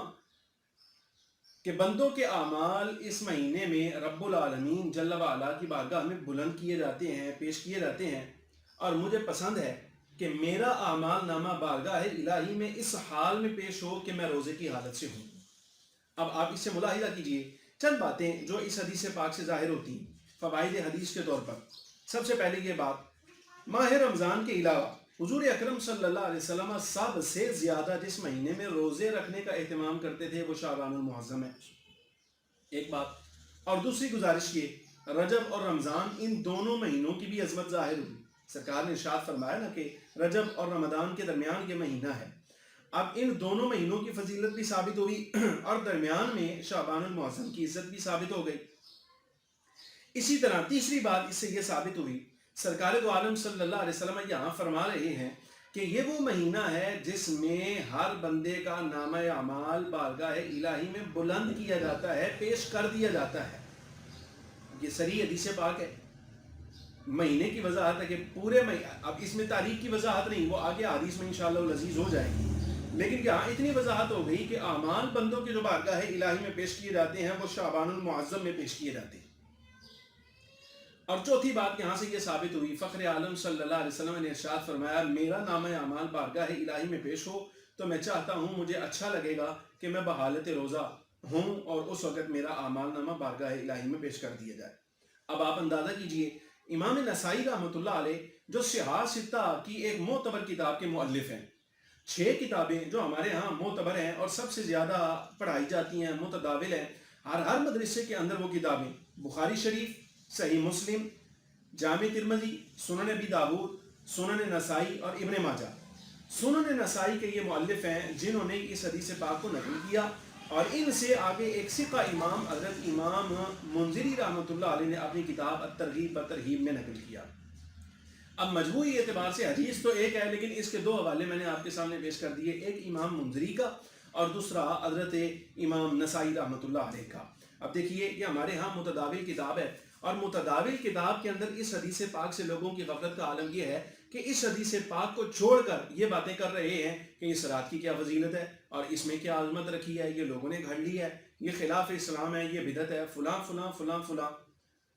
کہ بندوں کے اعمال اس مہینے میں رب العالمین جل وعلا کی بارگاہ میں بلند کیے جاتے ہیں، پیش کیے جاتے ہیں، اور مجھے پسند ہے کہ میرا اعمال نامہ بارگاہ الہی میں اس حال میں پیش ہو کہ میں روزے کی حالت سے ہوں۔ اب آپ اس سے ملاحظہ کیجئے چند باتیں جو اس حدیث پاک سے ظاہر ہوتی ہیں فوائد حدیث کے طور پر۔ سب سے پہلے یہ بات، ماہ رمضان کے علاوہ حضور اکرم صلی اللہ علیہ وسلم سب سے زیادہ جس مہینے میں روزے رکھنے کا اہتمام کرتے تھے وہ شعبان المعظم ہے، ایک بات۔ اور دوسری گزارش یہ، رجب اور رمضان ان دونوں مہینوں کی بھی عظمت ظاہر ہوئی۔ سرکار نے ارشاد فرمایا نا کہ رجب اور رمضان کے درمیان یہ مہینہ ہے۔ اب ان دونوں مہینوں کی فضیلت بھی ثابت ہوئی اور درمیان میں شعبان المعظم کی عزت بھی ثابت ہو گئی۔ اسی طرح تیسری بات اس سے یہ ثابت ہوئی، سرکار دو عالم صلی اللہ علیہ وسلم یہاں فرما رہے ہیں کہ یہ وہ مہینہ ہے جس میں ہر بندے کا نامہ اعمال بارگاہ الہی میں بلند کیا جاتا ہے، پیش کر دیا جاتا ہے۔ یہ صریح حدیث پاک ہے۔ مہینے کی وضاحت ہے کہ پورے مہینے، اب اس میں تاریخ کی وضاحت نہیں، وہ آگے حدیث میں انشاءاللہ العزیز ہو جائے گی، لیکن یہاں اتنی وضاحت ہو گئی کہ اعمال بندوں کے جو بارگاہ الہی میں پیش کیے جاتے ہیں وہ شعبان المعظم میں پیش کیے جاتے ہیں۔ اور چوتھی بات یہاں سے یہ ثابت ہوئی، فخر عالم صلی اللہ علیہ وسلم نے ارشاد فرمایا میرا نامہ اعمال بارگاہ الہی میں پیش ہو تو میں چاہتا ہوں، مجھے اچھا لگے گا کہ میں بحالت روزہ ہوں اور اس وقت میرا اعمال نامہ بارگاہ الہی میں پیش کر دیا جائے۔ اب آپ اندازہ کیجئے، امام نسائی رحمۃ اللہ علیہ جو صحاح ستہ کی ایک معتبر کتاب کے مؤلف ہیں، 6 کتابیں جو ہمارے ہاں معتبر ہیں اور سب سے زیادہ پڑھائی جاتی ہیں، متداول ہیں، ہر مدرسے کے اندر وہ کتابیں، بخاری شریف، صحیح مسلم، جامع ترمذی، سنن ابی داؤد، سنن نسائی اور ابن ماجہ۔ سنن نسائی کے یہ مؤلف ہیں جنہوں نے اس حدیث پاک کو نقل کیا، اور ان سے آگے ایک ثقہ امام حضرت امام منذری رحمۃ اللہ علیہ نے اپنی کتاب الترغیب و ترہیب میں نقل کیا۔ اب مجموعی اعتبار سے حدیث تو ایک ہے، لیکن اس کے 2 حوالے میں نے آپ کے سامنے پیش کر دیے، ایک امام منذری کا اور دوسرا حضرت امام نسائی رحمۃ اللہ علیہ کا۔ اب دیکھیے یہ ہمارے ہاں متداول کتاب ہے، اور متداول کتاب کے اندر اس حدیث پاک سے لوگوں کی غفلت کا عالم یہ ہے کہ اس حدیث پاک کو چھوڑ کر یہ باتیں کر رہے ہیں کہ اس رات کی کیا فضیلت ہے اور اس میں کیا عظمت رکھی ہے، یہ لوگوں نے گھڑ لی ہے، یہ خلاف اسلام ہے، یہ بدعت ہے، فلاں فلاں فلاں فلاں،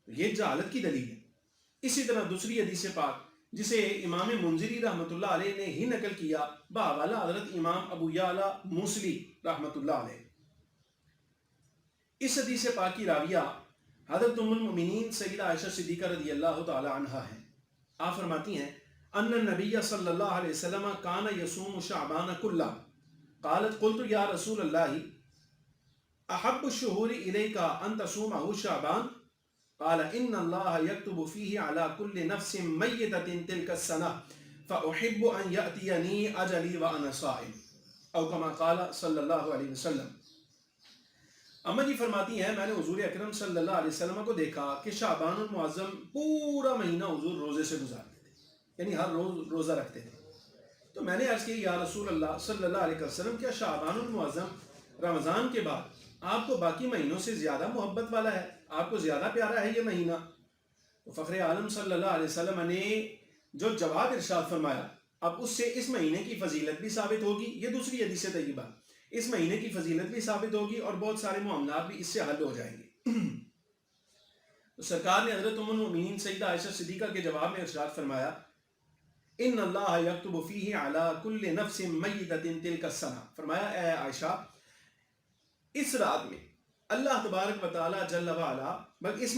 یہ جہالت کی دلیل ہے۔ اسی طرح دوسری حدیث پاک جسے امام منذری رحمۃ اللہ علیہ نے ہی نقل کیا بحوالہ حضرت امام ابو یعلا موصلی رحمۃ اللہ علیہ، اس حدیث پاک کی راویہ حضرت ام المؤمنین سیدہ عائشہ صدیقہ رضی اللہ تعالی عنہا ہیں۔ آپ فرماتی ہیں ان النبی صلی اللہ علیہ وسلم کان یصوم شعبان کلہ، قالت قلت یا رسول اللہ احب الشہور الیک ان تصومہ شعبان، قال ان اللہ یکتب فیہ علی کل نفس میتۃ تلک السنہ فاحب ان یأتینی اجلی وانا صائم، او کما قال صلی اللہ علیہ وسلم۔ اما جی فرماتی ہیں میں نے حضور اکرم صلی اللہ علیہ وسلم کو دیکھا کہ شعبان المعظم پورا مہینہ حضور روزے سے گزارتے تھے، یعنی ہر روز روزہ رکھتے تھے۔ تو میں نے عرض کی یا رسول اللہ صلی اللہ علیہ وسلم، کیا شعبان المعظم رمضان کے بعد آپ کو باقی مہینوں سے زیادہ محبت والا ہے، آپ کو زیادہ پیارا ہے یہ مہینہ؟ تو فخر عالم صلی اللہ علیہ وسلم نے جو جواب ارشاد فرمایا، اب اس سے اس مہینے کی فضیلت بھی ثابت ہوگی، یہ دوسری حدیث طیبہ، اس مہینے کی فضیلت بھی ثابت ہوگی اور بہت سارے معاملات بھی اس سے حل ہو جائیں گے۔ تو سرکار نے حضرت ام المؤمنین سیدہ عائشہ صدیقہ کے جواب میں ارشاد فرمایا ان اللہ یکتب فیہ علی کل نفس میتۃ تلک السنہ، فرمایا اے عائشہ اس رات میں اللہ تبارک و تعالی جل وعلا، بلکہ اس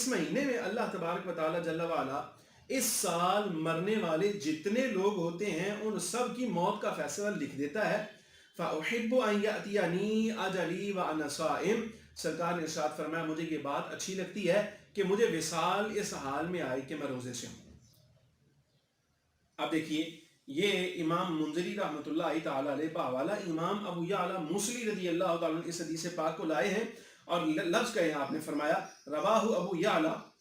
مہینے میں اللہ تبارک و تعالی جل وعلا اس سال مرنے والے جتنے لوگ ہوتے ہیں ان سب کی موت کا فیصلہ لکھ دیتا ہے۔ فَأُحِبُّ أَن يَأْتِيَنِي أَجَلِي وَأَنَا صَائِمٌ، سرکار نے ارشاد فرمایا مجھے یہ بات اچھی لگتی ہے کہ مجھے وصال اس حال میں آئے کہ میں روزے سے ہوں۔ اب دیکھیے یہ امام منذری رحمۃ اللہ تعالی علیہ بحوالہ امام ابو یعلا موصلی رضی اللہ تعالیٰ عنہ اس حدیث پاک کو لائے ہیں، اور لفظ کہیں آپ نے فرمایا رواہ ابو یعلا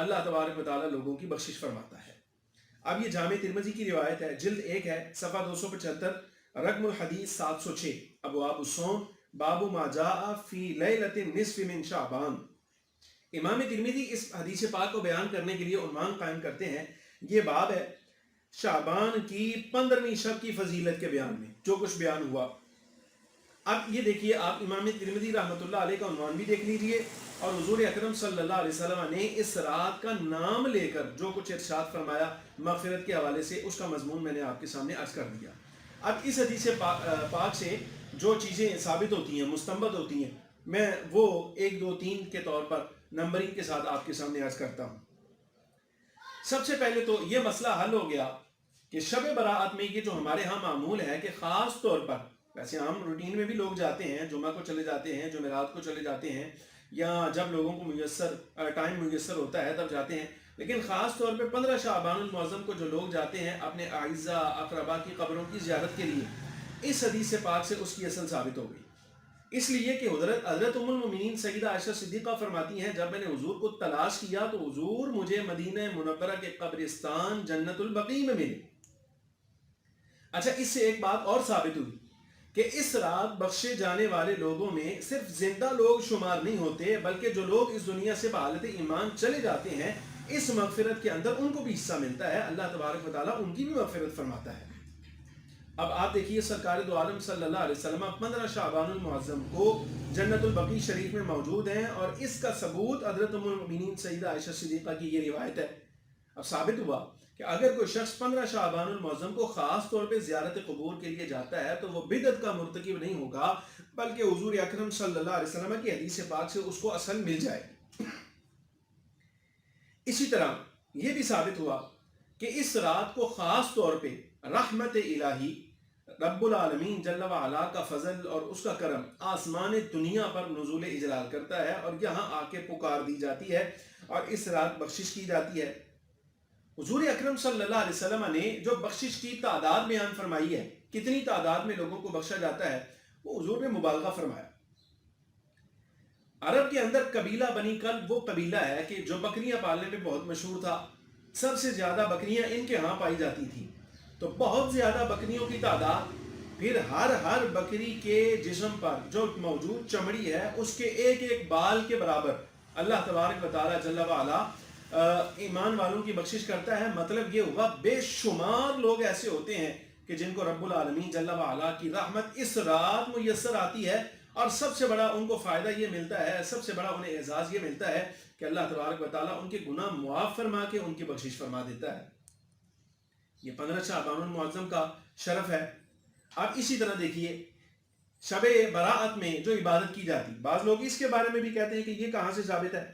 اللہ تبارک و تعالیٰ لوگوں کی بخشش فرماتا ہے۔ اب یہ جامع ترمذی کی روایت ہے، جلد 1 ہے، صفحہ 275، رقم الحدیث 706، ابواب الصوم، باب ما جاء فی لیلۃ النصف من شعبان۔ امام ترمذی اس حدیث پاک کو بیان کرنے کے لیے عنوان قائم کرتے ہیں، یہ باب ہے شعبان کی 15ویں شب کی فضیلت کے بیان میں جو کچھ بیان ہوا۔ اب یہ دیکھیے، آپ امام ترمذی رحمۃ اللہ علیہ کا عنوان بھی دیکھ لیجئے، اور حضور اکرم صلی اللہ علیہ وسلم نے اس رات کا نام لے کر جو کچھ ارشاد فرمایا مغفرت کے حوالے سے، اس کا مضمون میں نے آپ کے سامنے عرض کر دیا۔ اب اس حدیث پاک سے جو چیزیں ثابت ہوتی ہیں، مستنبط ہوتی ہیں، میں وہ 1 2 3 کے طور پر نمبرنگ کے ساتھ آپ کے سامنے عرض کرتا ہوں۔ سب سے پہلے تو یہ مسئلہ حل ہو گیا کہ شب براءت میں یہ جو ہمارے ہاں معمول ہے کہ خاص طور پر، ویسے عام روٹین میں بھی لوگ جاتے ہیں، جمعہ کو چلے جاتے ہیں، جمعرات کو چلے جاتے ہیں، یا جب لوگوں کو ٹائم میسر ہوتا ہے تب جاتے ہیں، لیکن خاص طور پہ 15 شعبان المعظم کو جو لوگ جاتے ہیں اپنے اعزاء اقربا کی قبروں کی زیارت کے لیے، اس حدیث پاک سے اس کی اصل ثابت ہو گئی۔ اس لیے کہ حضرت ام المؤمنین سیدہ عائشہ صدیقہ فرماتی ہیں، جب میں نے حضور کو تلاش کیا تو حضور مجھے مدینہ منورہ کے قبرستان جنت البقیع میں ملے۔ اچھا، اس سے ایک بات اور ثابت ہوئی کہ اس رات بخشے جانے والے لوگوں میں صرف زندہ لوگ شمار نہیں ہوتے، بلکہ جو لوگ اس دنیا سے بحالت ایمان چلے جاتے ہیں، اس مغفرت کے اندر ان کو بھی حصہ ملتا ہے، اللہ تبارک و تعالیٰ ان کی بھی مغفرت فرماتا ہے۔ اب آپ دیکھیے، سرکار دو عالم صلی اللہ علیہ وسلم 15 شعبان المعظم کو جنت البقیع شریف میں موجود ہیں، اور اس کا ثبوت حضرت ام المؤمنین سیدہ عائشہ صدیقہ کی یہ روایت ہے۔ اب ثابت ہوا کہ اگر کوئی شخص 15 شعبان المعظم کو خاص طور پہ زیارت قبور کے لیے جاتا ہے تو وہ بدعت کا مرتکب نہیں ہوگا، بلکہ حضور اکرم صلی اللہ علیہ وسلم کی حدیث پاک سے اس کو اصل مل جائے گی۔ اسی طرح یہ بھی ثابت ہوا کہ اس رات کو خاص طور پہ رحمت الہی، رب العالمین جل وعلا کا فضل اور اس کا کرم آسمان دنیا پر نزول اجلال کرتا ہے، اور یہاں آ کے پکار دی جاتی ہے اور اس رات بخشش کی جاتی ہے۔ حضور اکرم صلی اللہ علیہ وسلم نے جو بخشش کی تعداد بیان فرمائی ہے، کتنی تعداد میں لوگوں کو بخشا جاتا ہے، وہ حضور نے مبالغہ فرمایا۔ عرب کے اندر قبیلہ بنی کلب وہ قبیلہ ہے کہ جو بکریاں پالنے میں بہت مشہور تھا، سب سے زیادہ بکریاں ان کے ہاں پائی جاتی تھیں، تو بہت زیادہ بکریوں کی تعداد، پھر ہر بکری کے جسم پر جو موجود چمڑی ہے اس کے ایک ایک بال کے برابر اللہ تبارک و تعالی جل وعلا ایمان والوں کی بخشش کرتا ہے۔ مطلب یہ ہوا بے شمار لوگ ایسے ہوتے ہیں کہ جن کو رب العالمین جل وعلا کی رحمت اس رات میسر آتی ہے، اور سب سے بڑا ان کو فائدہ یہ ملتا ہے، سب سے بڑا انہیں اعزاز یہ ملتا ہے کہ اللہ تبارک و تعالیٰ ان کے گناہ معاف فرما کے ان کی بخشش فرما دیتا ہے۔ یہ 15 شعبان المعظم کا شرف ہے۔ اب اسی طرح دیکھیے، شب براءت میں جو عبادت کی جاتی، بعض لوگ اس کے بارے میں بھی کہتے ہیں کہ یہ کہاں سے ثابت ہے۔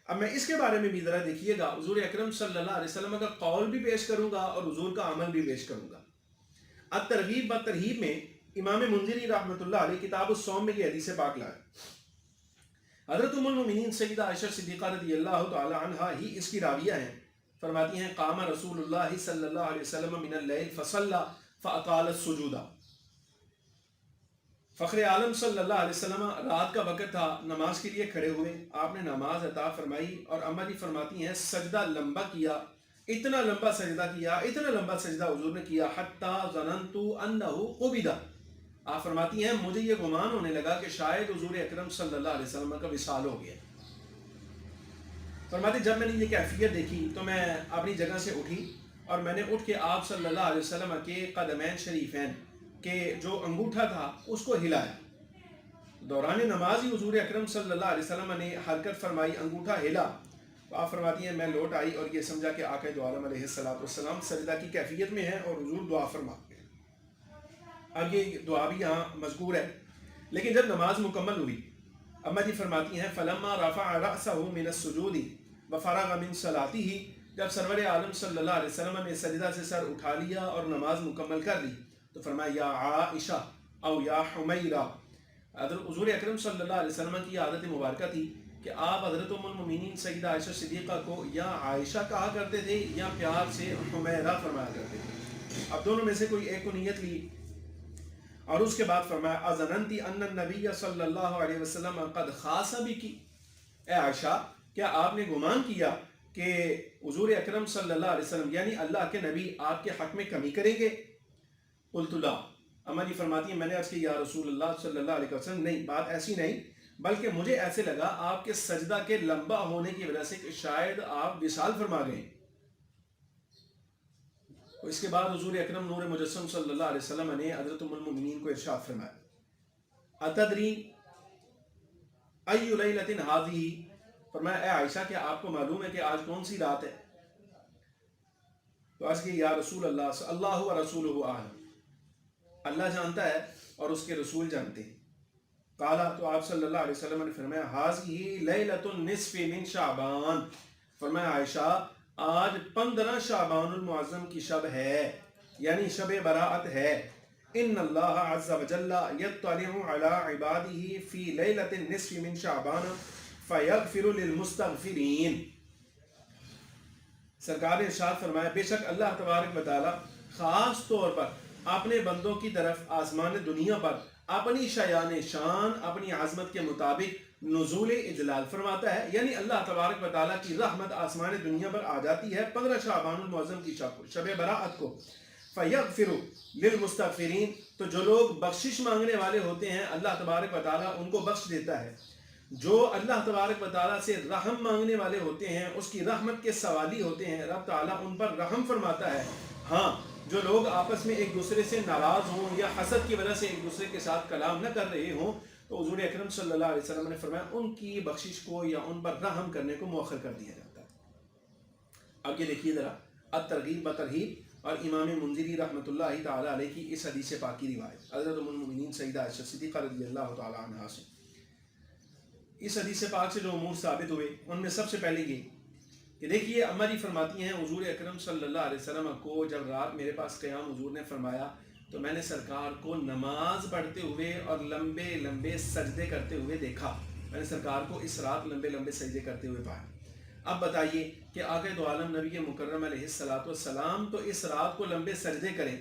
اب میں اس کے بارے میں بھی ذرا دیکھیے گا، حضور اکرم صلی اللہ علیہ وسلم کا قول بھی پیش کروں گا اور حضور کا عمل بھی پیش کروں گا۔ الترغیب والترہیب میں امام منذری رحمۃ اللہ علیہ کتاب الصوم میں یہ حدیث پاک لائے۔ حضرت ام المؤمنین سیدہ عائشہ صدیقہ رضی اللہ تعالی عنہا ہی اس کی راویہ ہیں، فرماتی ہیں قام رسول اللہ صلی اللہ علیہ وسلم من اللیل فصلی فاطال السجود۔ فخر عالم صلی اللہ علیہ وسلم رات کا وقت تھا، نماز کے لیے کھڑے ہوئے، آپ نے نماز عطا فرمائی، اور اماں جی فرماتی ہیں سجدہ لمبا کیا، اتنا لمبا سجدہ کیا، اتنا لمبا سجدہ حضور نے کیا، حتی ظننت انہ قبض۔ آپ فرماتی ہیں مجھے یہ گمان ہونے لگا کہ شاید حضور اکرم صلی اللہ علیہ وسلم کا وصال ہو گیا۔ فرماتی جب میں نے یہ کیفیت دیکھی تو میں اپنی جگہ سے اٹھی، اور میں نے اٹھ کے آپ صلی اللہ علیہ وسلم کے قدمین شریفین کے جو انگوٹھا تھا اس کو ہلایا۔ دوران نماز ہی حضور اکرم صلی اللہ علیہ وسلم نے حرکت فرمائی، انگوٹھا ہلا، تو آپ فرماتی ہیں میں لوٹ آئی اور یہ سمجھا کہ آقا دو عالم علیہ السلام سجدہ کی کیفیت میں ہیں اور حضور دعا فرماتے ہیں۔ اب یہ دعا بھی یہاں مذکور ہے، لیکن جب نماز مکمل ہوئی، اماں جی فرماتی ہیں فلما رفع رأسہ من السجود وفرغ من صلاتہ، جب سرور عالم صلی اللہ علیہ وسلم نے سجدہ سے سر اٹھا لیا اور نماز مکمل کر لی، تو فرمایا یا عائشہ او یا حمیرہ۔ حضور اکرم صلی اللہ علیہ وسلم کی عادت مبارکہ تھی کہ آپ حضرت ام المؤمنین سیدہ عائشہ صدیقہ کو یا عائشہ کہا کرتے تھے یا پیار سے حمیرہ فرمایا کرتے تھے۔ اب دونوں میں سے کوئی ایک کو نیت لی، اور اس کے بعد فرمایا اظننتی ان النبی صلی اللہ علیہ وسلم قد خاص بکی، اے عائشہ کیا آپ نے گمان کیا کہ حضور اکرم صلی اللہ علیہ وسلم یعنی اللہ کے نبی آپ کے حق میں کمی کریں گے؟ قلت لا، اما جی فرماتی ہیں میں نے عرض کی یا رسول اللہ صلی اللہ علیہ وسلم نہیں، بات ایسی نہیں، بلکہ مجھے ایسے لگا آپ کے سجدہ کے لمبا ہونے کی وجہ سے کہ شاید آپ وصال فرما گئے۔ اس کے بعد حضور اکرم نور مجسم صلی اللہ علیہ وسلم نے حضرت ام المؤمنین کو ارشاد فرمایا اتدری ای لیلۃ ھذہ، فرمایا اے عائشہ کیا آپ کو معلوم ہے کہ آج کون سی رات ہے؟ تو عرض کی یا رسول اللہ اللہ و رسولہ اعلم، اللہ جانتا ہے اور اس کے رسول جانتے ہیں۔ قالا، تو آپ صلی اللہ علیہ وسلم نے فرمایا ھذہ لیلۃ النصف من شعبان، فرمایا عائشہ آج 15 شعبان المعظم کی شب ہے، یعنی شب براءت ہے۔ ان اللہ عز وجل یطلع علی عبادہ فی لیلۃ النصف من شعبان فیغفر للمستغفرین، سرکار نے ارشاد فرمایا بے شک اللہ تبارک و تعالی خاص طور پر اپنے بندوں کی طرف آسمان دنیا پر اپنی شایان شان اپنی عظمت کے مطابق نزول اجلال فرماتا ہے، یعنی اللہ تبارک و تعالیٰ کی رحمت آسمان دنیا پر آ جاتی ہے 15 شعبان المعظم کی شب براءت کو۔ فیغفر للمستغفرین، تو جو لوگ بخشش مانگنے والے ہوتے ہیں اللہ تبارک و تعالیٰ ان کو بخش دیتا ہے، جو اللہ تبارک و تعالیٰ سے رحم مانگنے والے ہوتے ہیں اس کی رحمت کے سوالی ہوتے ہیں، رب تعالیٰ ان پر رحم فرماتا ہے۔ ہاں، جو لوگ آپس میں ایک دوسرے سے ناراض ہوں یا حسد کی وجہ سے ایک دوسرے کے ساتھ کلام نہ کر رہے ہوں، تو حضور اکرم صلی اللہ علیہ وسلم نے فرمایا ان کی بخشش کو یا ان پر رحم کرنے کو مؤخر کر دیا جاتا ہے۔ اب یہ دیکھیے ذرا الترغیب و ترہیب اور امام منذری رحمۃ اللہ تعالیٰ علیہ کی اس حدیث پاک کی روایت حضرت ام المؤمنین سیدہ عائشہ صدیقہ رضی اللہ تعالیٰ عنہا سے۔ اس حدیث پاک سے جو امور ثابت ہوئے ان میں سب سے پہلے یہ کہ دیکھیے اماں جی فرماتی ہیں حضور اکرم صلی اللہ علیہ وسلم کو جب رات میرے پاس قیام حضور نے فرمایا تو میں نے سرکار کو نماز پڑھتے ہوئے اور لمبے لمبے سجدے کرتے ہوئے دیکھا، میں نے سرکار کو اس رات لمبے لمبے سجدے کرتے ہوئے پایا۔ اب بتائیے کہ آقا دو عالم نبی مکرم علیہ السلام تو اس رات کو لمبے سجدے کریں،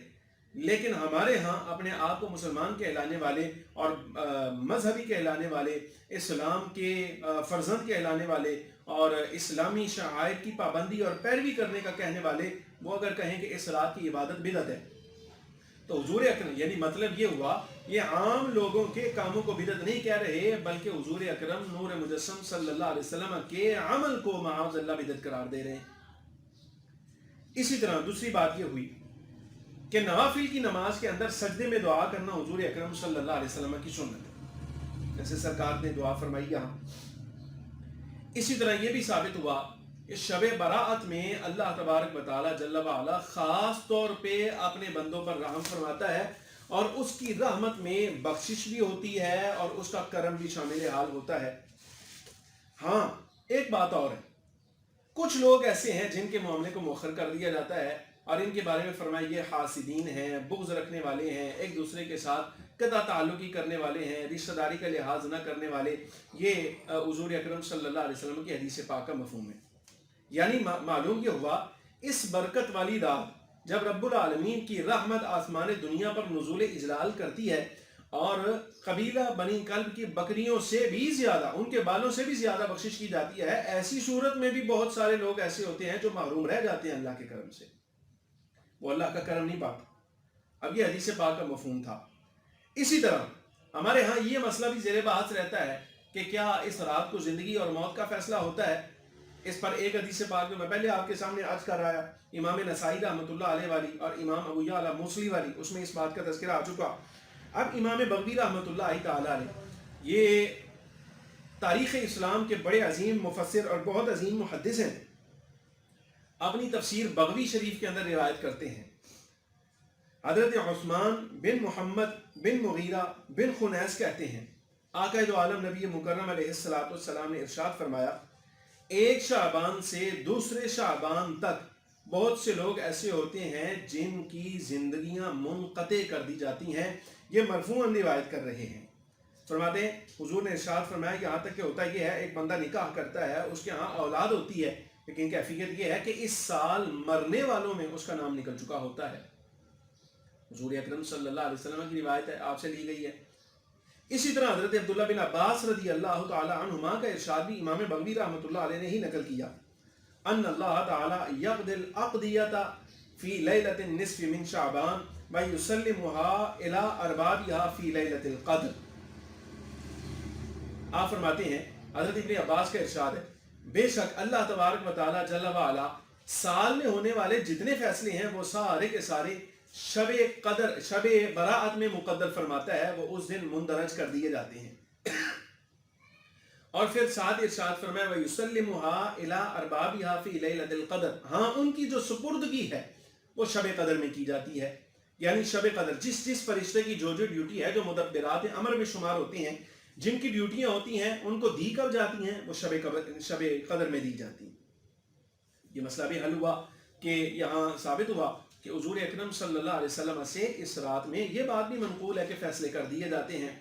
لیکن ہمارے ہاں اپنے آپ کو مسلمان کہلانے والے اور مذہبی کہلانے والے، اسلام کے فرزند کہلانے والے اور اسلامی شعائر کی پابندی اور پیروی کرنے کا کہنے والے، وہ اگر کہیں کہ اس رات کی عبادت بدعت ہے تو حضور اکرم یعنی مطلب یہ ہوا یہ عام لوگوں کے کاموں کو بدعت نہیں کہہ رہے بلکہ حضور اکرم نور مجسم صلی اللہ علیہ وسلم کے عمل کو معاذ اللہ بدعت قرار دے رہے ہیں۔ اسی طرح دوسری بات یہ ہوئی کہ نوافل کی نماز کے اندر سجدے میں دعا کرنا حضور اکرم صلی اللہ علیہ وسلم کی سنت ہے، جیسے سرکار نے دعا فرمائی یہاں۔ اسی طرح یہ بھی ثابت ہوا اس شب براءت میں اللہ تبارک و تعالی جل وعلا خاص طور پہ اپنے بندوں پر رحم فرماتا ہے اور اس کی رحمت میں بخشش بھی ہوتی ہے اور اس کا کرم بھی شامل حال ہوتا ہے۔ ہاں، ایک بات اور ہے، کچھ لوگ ایسے ہیں جن کے معاملے کو مؤخر کر دیا جاتا ہے اور ان کے بارے میں فرمایا یہ حاسدین ہیں، بغض رکھنے والے ہیں، ایک دوسرے کے ساتھ قطع تعلقی کرنے والے ہیں، رشتہ داری کا لحاظ نہ کرنے والے۔ یہ حضور اکرم صلی اللہ علیہ وسلم کی حدیث پاک کا مفہوم ہے، یعنی معلوم یہ ہوا اس برکت والی رات جب رب العالمین کی رحمت آسمان دنیا پر نزول اجلال کرتی ہے اور قبیلہ بنی کلب کی بکریوں سے بھی زیادہ، ان کے بالوں سے بھی زیادہ بخشش کی جاتی ہے، ایسی صورت میں بھی بہت سارے لوگ ایسے ہوتے ہیں جو محروم رہ جاتے ہیں اللہ کے کرم سے، وہ اللہ کا کرم نہیں پاتے۔ اب یہ حدیث پاک کا مفہوم تھا۔ اسی طرح ہمارے ہاں یہ مسئلہ بھی زیر بحث رہتا ہے کہ کیا اس رات کو زندگی اور موت کا فیصلہ ہوتا ہے؟ اس پر ایک حدیث پاک میں پہلے آپ کے سامنے عرض کر رہا ہے، امام نسائی رحمۃ اللہ علیہ والی اور امام ابو یعلا موصلی والی، اس میں اس بات کا تذکرہ آ چکا۔ اب امام بغوی رحمۃ اللہ تعالی علیہ یہ تاریخ اسلام کے بڑے عظیم مفسر اور بہت عظیم محدث ہیں، اپنی تفسیر بغوی شریف کے اندر روایت کرتے ہیں حضرت عثمان بن محمد بن مغیرہ بن خنیس کہتے ہیں آقا دو عالم نبی مکرم علیہ السلام نے ارشاد فرمایا ایک شعبان سے دوسرے شعبان تک بہت سے لوگ ایسے ہوتے ہیں جن کی زندگیاں منقطع کر دی جاتی ہیں۔ یہ مرفوعاً روایت کر رہے ہیں، فرماتے ہیں حضور نے ارشاد فرمایا کہ یہاں تک کہ ہوتا یہ ہے ایک بندہ نکاح کرتا ہے، اس کے ہاں اولاد ہوتی ہے، لیکن کیفیت یہ ہے کہ اس سال مرنے والوں میں اس کا نام نکل چکا ہوتا ہے۔ حضور اکرم صلی اللہ علیہ وسلم کی روایت ہے، آپ سے لی گئی ہے۔ اسی طرح حضرت عبداللہ بن عباس رضی اللہ تعالی عنہما کا ارشاد بھی امام بغوی رحمۃ اللہ علیہ نے ہی نقل کیا۔ ان اللہ تعالی یقضی الاقضیۃ فی لیلۃ النصف من شعبان ویسلمها الی اربابها فی لیلۃ القدر. آپ فرماتے ہیں حضرت ابن عباس کا ارشاد ہے بے شک اللہ تبارک و تعالی جل وعلا سال میں ہونے والے جتنے فیصلے ہیں وہ سارے کے سارے شب قدر شب براءت میں مقدر فرماتا ہے، وہ اس دن مندرج کر دیے جاتے ہیں. اور پھر ساتھ ارشاد فرمایا وَيُسَلِّمُهَا إِلَىٰ أَرْبَابِهَا فِي لَيْلَةِ الْقَدْرِ. ہاں ان کی جو سپردگی ہے وہ شب قدر میں کی جاتی ہے. یعنی شب قدر جس فرشتے کی جو ڈیوٹی ہے، جو مدبرات امر میں شمار ہوتی ہیں، جن کی ڈیوٹیاں ہوتی ہیں، ان کو دی کب جاتی ہیں؟ وہ شب قدر میں دی جاتی ہیں. یہ مسئلہ بھی حل ہوا کہ یہاں ثابت ہوا کہ حضور اکرم صلی اللہ علیہ وسلم سے اس رات میں یہ بات بھی منقول ہے کہ فیصلے کر دیے جاتے ہیں.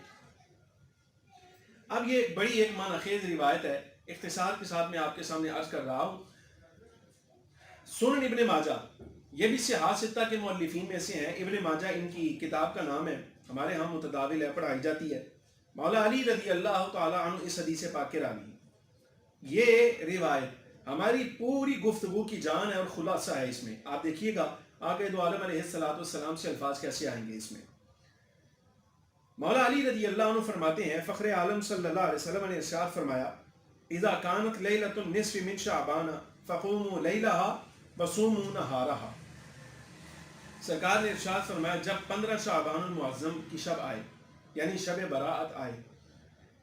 اب یہ بڑی ایک معنی خیز روایت ہے، اختصار کے ساتھ میں آپ کے سامنے عرض کر رہا ہوں. سنن ابن ماجہ یہ بھی صحاح ستہ کے مؤلفین میں سے ہیں. ابن ماجہ ان کی کتاب کا نام ہے، ہمارے ہاں متداول ہے، پڑھائی جاتی ہے. مولا علی رضی اللہ تعالی عنہ اس حدیث پاک کے راوی. یہ روایت ہماری پوری گفتگو کی جان ہے اور خلاصہ ہے. اس میں آپ دیکھیے گا آقا دو عالم علیہ السلام سے الفاظ کیسے آئیں گے. اس میں مولا علی رضی اللہ عنہ فرماتے ہیں فخر عالم صلی اللہ علیہ وسلم نے ارشاد فرمایا اذا كانت لیلۃ النصف من شعبان فقوموا لیلها وصوموا نہارها. سرکار نے ارشاد فرمایا جب 15 شعبان المعظم کی شب آئے یعنی شب براءت آئے،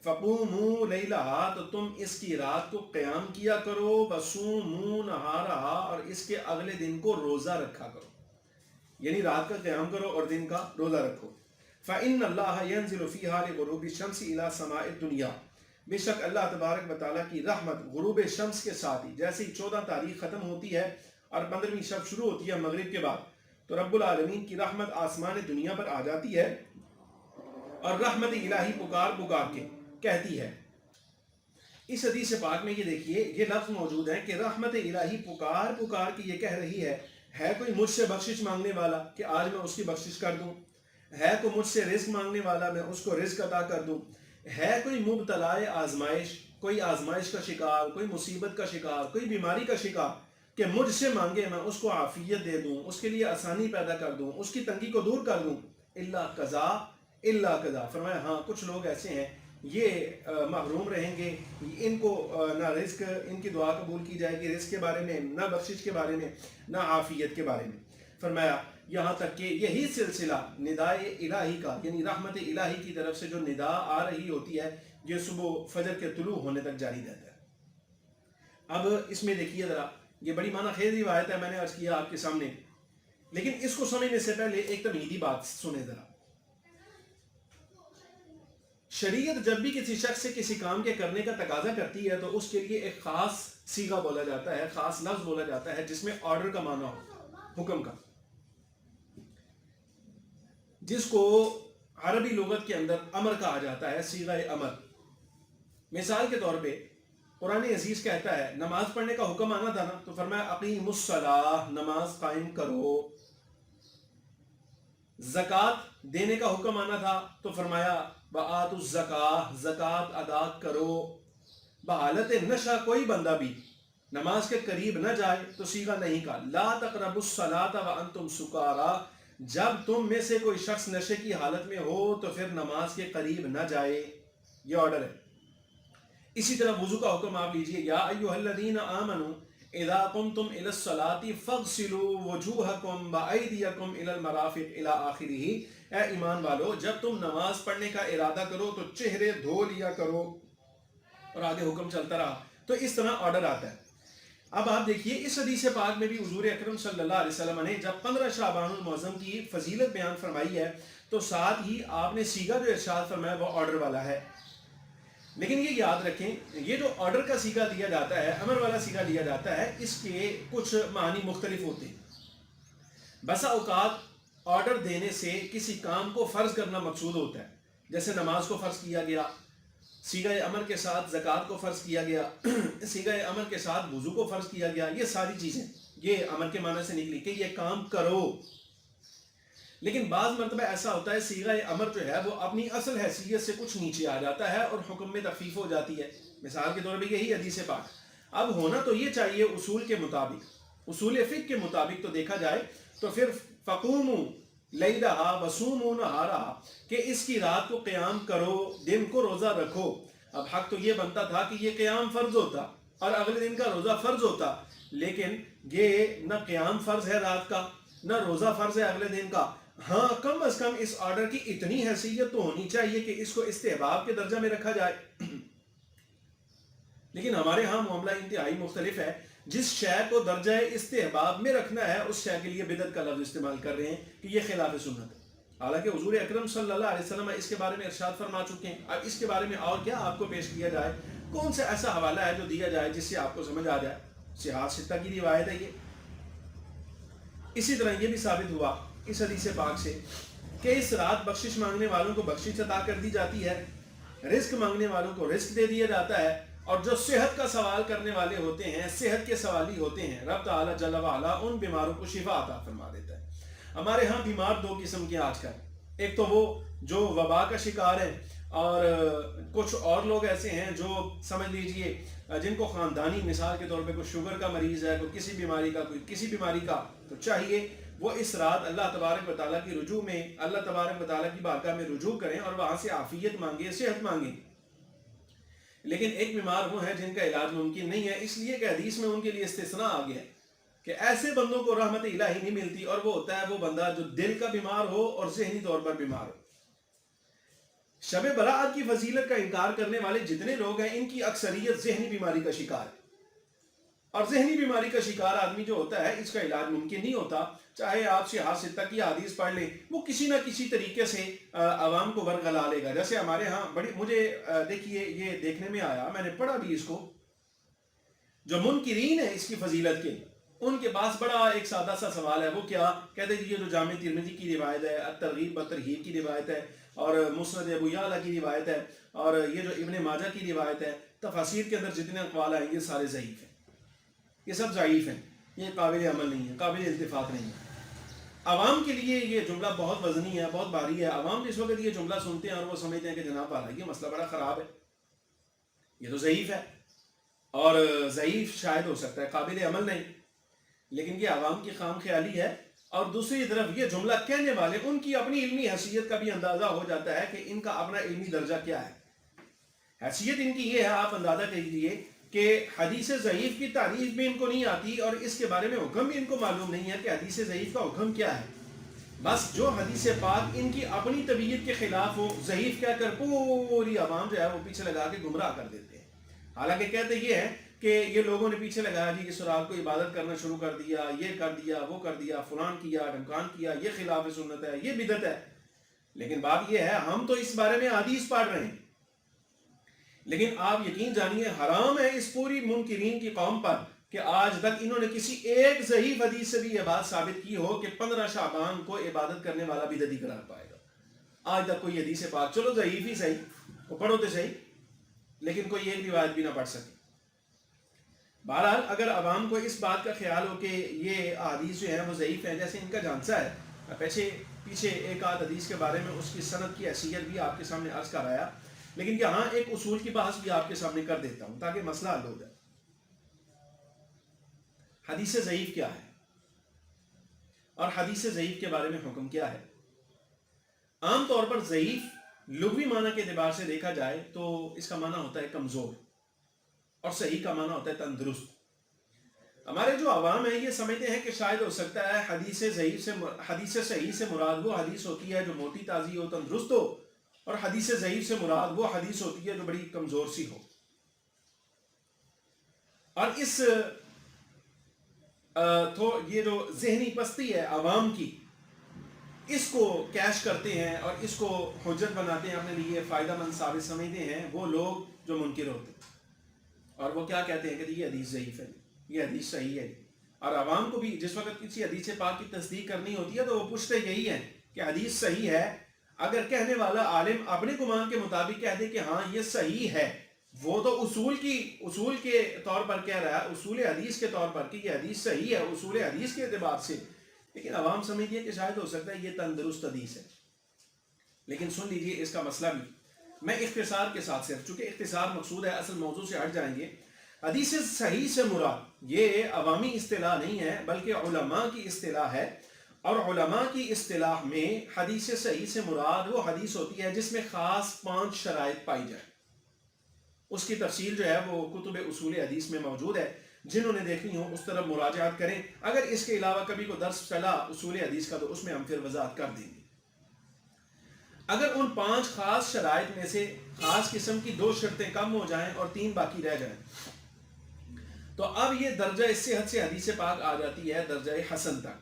فقوموا لیلها تو تم اس کی رات کو قیام کیا کرو، وصوموا نہارها اور اس کے اگلے دن کو روزہ رکھا کرو. یعنی رات کا قیام کرو اور دن کا روزہ رکھو. فَإِنَّ اللَّهَ يَنزِلُ فِيهَا لِغُرُوبِ الشَّمْسِ إِلَى سَمَاءِ الدُّنْيَا. بے شک اللہ تبارک و تعالیٰ کی رحمت غروب شمس کے ساتھ ہی، جیسے ہی 14 تاریخ ختم ہوتی ہے اور 15ویں شب شروع ہوتی ہے مغرب کے بعد، تو رب العالمین کی رحمت آسمان دنیا پر آ جاتی ہے اور رحمت الہی پکار پکار کے کہتی ہے. اس حدیث پاک میں یہ دیکھیے یہ لفظ موجود ہے کہ رحمت الہی پکار پکار کے یہ کہہ رہی ہے کوئی مجھ سے بخشش مانگنے والا کہ آج میں اس کی بخشش کر دوں، ہے کوئی مجھ سے رزق مانگنے والا میں اس کو رزق عطا کر دوں، ہے کوئی مبتلا آزمائش، کوئی آزمائش کا شکار، کوئی مصیبت کا شکار، کوئی بیماری کا شکار کہ مجھ سے مانگے میں اس کو عافیت دے دوں، اس کے لیے آسانی پیدا کر دوں، اس کی تنگی کو دور کر دوں. اللہ قضا فرمایا ہاں کچھ لوگ ایسے ہیں یہ محروم رہیں گے، ان کو نہ رزق ان کی دعا قبول کی جائے گی رزق کے بارے میں، نہ بخشش کے بارے میں، نہ عافیت کے بارے میں. فرمایا یہاں تک کہ یہی سلسلہ ندائے الہی کا یعنی رحمت الہی کی طرف سے جو ندا آ رہی ہوتی ہے یہ صبح فجر کے طلوع ہونے تک جاری رہتا ہے. اب اس میں دیکھیے ذرا یہ بڑی معنی خیز روایت ہے، میں نے عرض کیا آپ کے سامنے، لیکن اس کو سمجھنے سے پہلے ایک تمہیدی بات سنیں ذرا. شریعت جب بھی کسی شخص سے کسی کام کے کرنے کا تقاضا کرتی ہے تو اس کے لیے ایک خاص صیغہ بولا جاتا ہے، خاص لفظ بولا جاتا ہے جس میں آرڈر کا معنی ہو، حکم کا، جس کو عربی لغت کے اندر امر کہا جاتا ہے، صیغہ امر. مثال کے طور پہ قرآن عزیز کہتا ہے نماز پڑھنے کا حکم آنا تھا نا، تو فرمایا اقیموا الصلاۃ، نماز قائم کرو. زکوٰۃ دینے کا حکم آنا تھا تو فرمایا وآتوا الزکاۃ، زکوٰۃ ادا کرو. بحالت نشہ کوئی بندہ بھی نماز کے قریب نہ جائے تو صیغہ نہیں کہا لا تقربوا الصلاۃ وانتم سکارا، جب تم میں سے کوئی شخص نشے کی حالت میں ہو تو پھر نماز کے قریب نہ جائے. یہ آرڈر ہے. اسی طرح وضو کا حکم آپ لیجئے یا ایھا الذین آمنوا اذا قمتم الى الصلاۃ فاغسلوا وجوہکم وایدیکم الى المرافق الى آخرہ. اے ایمان والو جب تم نماز پڑھنے کا ارادہ کرو تو چہرے دھو لیا کرو، اور آگے حکم چلتا رہا. تو اس طرح آرڈر آتا ہے. اب آپ دیکھیے اس حدیث پاک میں بھی حضور اکرم صلی اللہ علیہ وسلم نے جب 15 شعبان المعظم کی فضیلت بیان فرمائی ہے تو ساتھ ہی آپ نے صیغہ جو ارشاد فرمایا وہ آرڈر والا ہے. لیکن یہ یاد رکھیں یہ جو آرڈر کا صیغہ دیا جاتا ہے، امر والا صیغہ دیا جاتا ہے، اس کے کچھ معنی مختلف ہوتے ہیں. بسا اوقات آرڈر دینے سے کسی کام کو فرض کرنا مقصود ہوتا ہے، جیسے نماز کو فرض کیا گیا، صیغہ امر کے ساتھ زکوٰۃ کو فرض کیا گیا، صیغہ امر کے ساتھ وضو کو فرض کیا گیا. یہ ساری چیزیں یہ امر کے معنی سے نکلی کہ یہ کام کرو. لیکن بعض مرتبہ ایسا ہوتا ہے صیغہ امر جو ہے وہ اپنی اصل حیثیت سے کچھ نیچے آ جاتا ہے اور حکم میں تخفیف ہو جاتی ہے. مثال کے طور پہ یہی حدیث پاک اب ہونا تو یہ چاہیے اصول کے مطابق، اصول فقہ کے مطابق تو دیکھا جائے تو پھر فقوموا لیلھا وصوموا نہارھا، کہ اس کی رات کو قیام کرو، دن کو روزہ رکھو۔ اب حق تو یہ بنتا تھا کہ یہ قیام فرض ہوتا اور اگلے دن کا روزہ فرض ہوتا، لیکن یہ نہ قیام فرض ہے رات کا، نہ روزہ فرض ہے اگلے دن کا۔ ہاں کم از کم اس آرڈر کی اتنی حیثیت تو ہونی چاہیے کہ اس کو استحباب کے درجہ میں رکھا جائے۔ لیکن ہمارے ہاں معاملہ انتہائی مختلف ہے، جس شے کو درجہ استحباب میں رکھنا ہے اس شے کے لیے بدعت کا لفظ استعمال کر رہے ہیں کہ یہ خلاف سنت ہے، حالانکہ حضور اکرم صلی اللہ علیہ وسلم اس کے بارے میں ارشاد فرما چکے ہیں۔ اب اس کے بارے میں اور کیا آپ کو پیش کیا جائے، کون سا ایسا حوالہ ہے جو دیا جائے جس سے آپ کو سمجھ آ جائے؟ صحاح ستہ کی روایت ہے یہ۔ اسی طرح یہ بھی ثابت ہوا اس حدیث پاک سے کہ اس رات بخشش مانگنے والوں کو بخشش عطا کر دی جاتی ہے، رزق مانگنے والوں کو رزق دے دیا جاتا ہے، اور جو صحت کا سوال کرنے والے ہوتے ہیں، صحت کے سوالی ہوتے ہیں، رب تعالیٰ جل وعلا ان بیماروں کو شفا عطا فرما دیتا ہے۔ ہمارے ہاں بیمار دو قسم کے آج کل، ایک تو وہ جو وبا کا شکار ہیں، اور کچھ اور لوگ ایسے ہیں جو سمجھ لیجئے جن کو خاندانی، مثال کے طور پہ کوئی شوگر کا مریض ہے، کوئی کسی بیماری کا، کوئی کسی بیماری کا، تو چاہیے وہ اس رات اللہ تبارک و تعالیٰ کی رجوع میں، اللہ تبارک و تعالیٰ کی بارگاہ میں رجوع کریں اور وہاں سے عافیت مانگیں، صحت مانگیں۔ لیکن ایک بیمار وہ ہیں جن کا علاج ممکن نہیں ہے، اس لیے کہ حدیث میں ان کے لیے استثناء آ گیا کہ ایسے بندوں کو رحمت الہی نہیں ملتی، اور وہ ہوتا ہے وہ بندہ جو دل کا بیمار ہو اور ذہنی طور پر بیمار ہو۔ شب برات کی فضیلت کا انکار کرنے والے جتنے لوگ ہیں ان کی اکثریت ذہنی بیماری کا شکار ہے، اور ذہنی بیماری کا شکار آدمی جو ہوتا ہے اس کا علاج ممکن نہیں ہوتا، چاہے آپ صحاح ستہ کی حدیث پڑھ لیں، وہ کسی نہ کسی طریقے سے عوام کو ورگلا لے گا۔ جیسے ہمارے ہاں مجھے دیکھیے یہ دیکھنے میں آیا، میں نے پڑھا بھی اس کو، جو منکرین ہیں اس کی فضیلت کے، ان کے پاس بڑا ایک سادہ سا سوال ہے، وہ کیا کہتے ہیں؟ یہ جو جامع ترمذی کی روایت ہے، الترغیب والترہیب کی روایت ہے، اور مسند ابو یعلا کی روایت ہے، اور یہ جو ابن ماجہ کی روایت ہے، تفاسیر کے اندر جتنے اقوال آئیں گے سارے ضعیف ہیں، یہ سب ضعیف ہیں، یہ قابل عمل نہیں ہے، قابل التفاق نہیں ہے۔ عوام کے لیے یہ جملہ بہت وزنی ہے، بہت بھاری ہے۔ عوام اس وقت یہ جملہ سنتے ہیں اور وہ سمجھتے ہیں کہ جناب والا یہ مسئلہ بڑا خراب ہے، یہ تو ضعیف ہے، اور ضعیف شاید ہو سکتا ہے، قابل عمل نہیں، لیکن یہ عوام کی خام خیالی ہے۔ اور دوسری طرف یہ جملہ کہنے والے، ان کی اپنی علمی حیثیت کا بھی اندازہ ہو جاتا ہے کہ ان کا اپنا علمی درجہ کیا ہے۔ حیثیت ان کی یہ ہے، آپ اندازہ کیجیے کہ حدیث ضعیف کی تعریف بھی ان کو نہیں آتی، اور اس کے بارے میں حکم بھی ان کو معلوم نہیں ہے کہ حدیث ضعیف کا حکم کیا ہے۔ بس جو حدیث پاک ان کی اپنی طبیعت کے خلاف ہو، ضعیف کہہ کر پوری عوام جو ہے وہ پیچھے لگا کے گمراہ کر دیتے ہیں۔ حالانکہ کہتے یہ ہے کہ یہ لوگوں نے پیچھے لگایا جی اس رات کو عبادت کرنا شروع کر دیا، یہ کر دیا، وہ کر دیا، فلان کیا، ڈھمکان کیا، یہ خلاف سنت ہے، یہ بدعت ہے۔ لیکن بات یہ ہے ہم تو اس بارے میں حدیث پڑھ رہے ہیں، لیکن آپ یقین جانیے حرام ہے اس پوری منکرین کی قوم پر کہ آج تک انہوں نے کسی ایک ضعیف حدیث سے بھی یہ بات ثابت کی ہو کہ 15 شعبان کو عبادت کرنے والا بدعتی قرار پائے گا۔ آج تک کوئی حدیث پاک، چلو ضعیف ہی صحیح، وہ پڑھو تو صحیح، لیکن کوئی ایک روایت بھی نہ پڑھ سکے۔ بہرحال اگر عوام کو اس بات کا خیال ہو کہ یہ حدیث جو ہیں وہ ضعیف ہیں، جیسے ان کا جانسا ہے، پیچھے ایک آدھ حدیث کے بارے میں اس کی سند کی حیثیت بھی آپ کے سامنے عرض کرایا، لیکن یہاں ایک اصول کی بحث بھی آپ کے سامنے کر دیتا ہوں تاکہ مسئلہ حل ہو جائے۔ حدیث ضعیف کیا ہے اور حدیث ضعیف کے بارے میں حکم کیا ہے؟ عام طور پر ضعیف لغوی معنی کے اعتبار سے دیکھا جائے تو اس کا معنی ہوتا ہے کمزور، اور صحیح کا معنی ہوتا ہے تندرست۔ ہمارے جو عوام ہیں یہ سمجھتے ہیں کہ شاید ہو سکتا ہے حدیث صحیح سے مراد وہ حدیث ہوتی ہے جو موٹی تازی ہو، تندرست ہو، اور حدیث ضعیف سے مراد وہ حدیث ہوتی ہے جو بڑی کمزور سی ہو۔ اور یہ جو ذہنی پستی ہے عوام کی، اس کو کیش کرتے ہیں اور اس کو حجت بناتے ہیں، اپنے لیے فائدہ مند ثابت سمجھتے ہیں وہ لوگ جو منکر ہوتے ہیں، اور وہ کیا کہتے ہیں کہ یہ حدیث ضعیف ہے، یہ حدیث صحیح ہے۔ اور عوام کو بھی جس وقت کسی حدیث پاک کی تصدیق کرنی ہوتی ہے تو وہ پوچھتے یہی ہیں کہ حدیث صحیح ہے۔ اگر کہنے والا عالم اپنے گمان کے مطابق کہہ دے کہ ہاں یہ صحیح ہے، وہ تو اصول کے طور پر کہہ رہا ہے، اصول حدیث کے طور پر کہ یہ حدیث صحیح ہے اصول حدیث کے اعتبار سے، لیکن عوام سمجھتی ہے کہ شاید ہو سکتا ہے یہ تندرست حدیث ہے۔ لیکن سن لیجئے اس کا مسئلہ بھی، میں اختصار کے ساتھ، صرف چونکہ اختصار مقصود ہے، اصل موضوع سے ہٹ جائیں گے۔ حدیث صحیح سے مراد یہ عوامی اصطلاح نہیں ہے بلکہ علماء کی اصطلاح ہے، اور علماء کی اصطلاح میں حدیث صحیح سے مراد وہ حدیث ہوتی ہے جس میں خاص 5 شرائط پائی جائے۔ اس کی تفصیل جو ہے وہ کتب اصول حدیث میں موجود ہے، جنہوں نے دیکھنی ہو اس طرف مراجعات کریں۔ اگر اس کے علاوہ کبھی کوئی درس چلا اصول حدیث کا تو اس میں ہم پھر وضاحت کر دیں گے۔ اگر ان 5 خاص شرائط میں سے خاص قسم کی 2 شرطیں کم ہو جائیں اور 3 باقی رہ جائیں تو اب یہ درجہ صحت سے حدیث پاک آ جاتی ہے درجہ حسن تک۔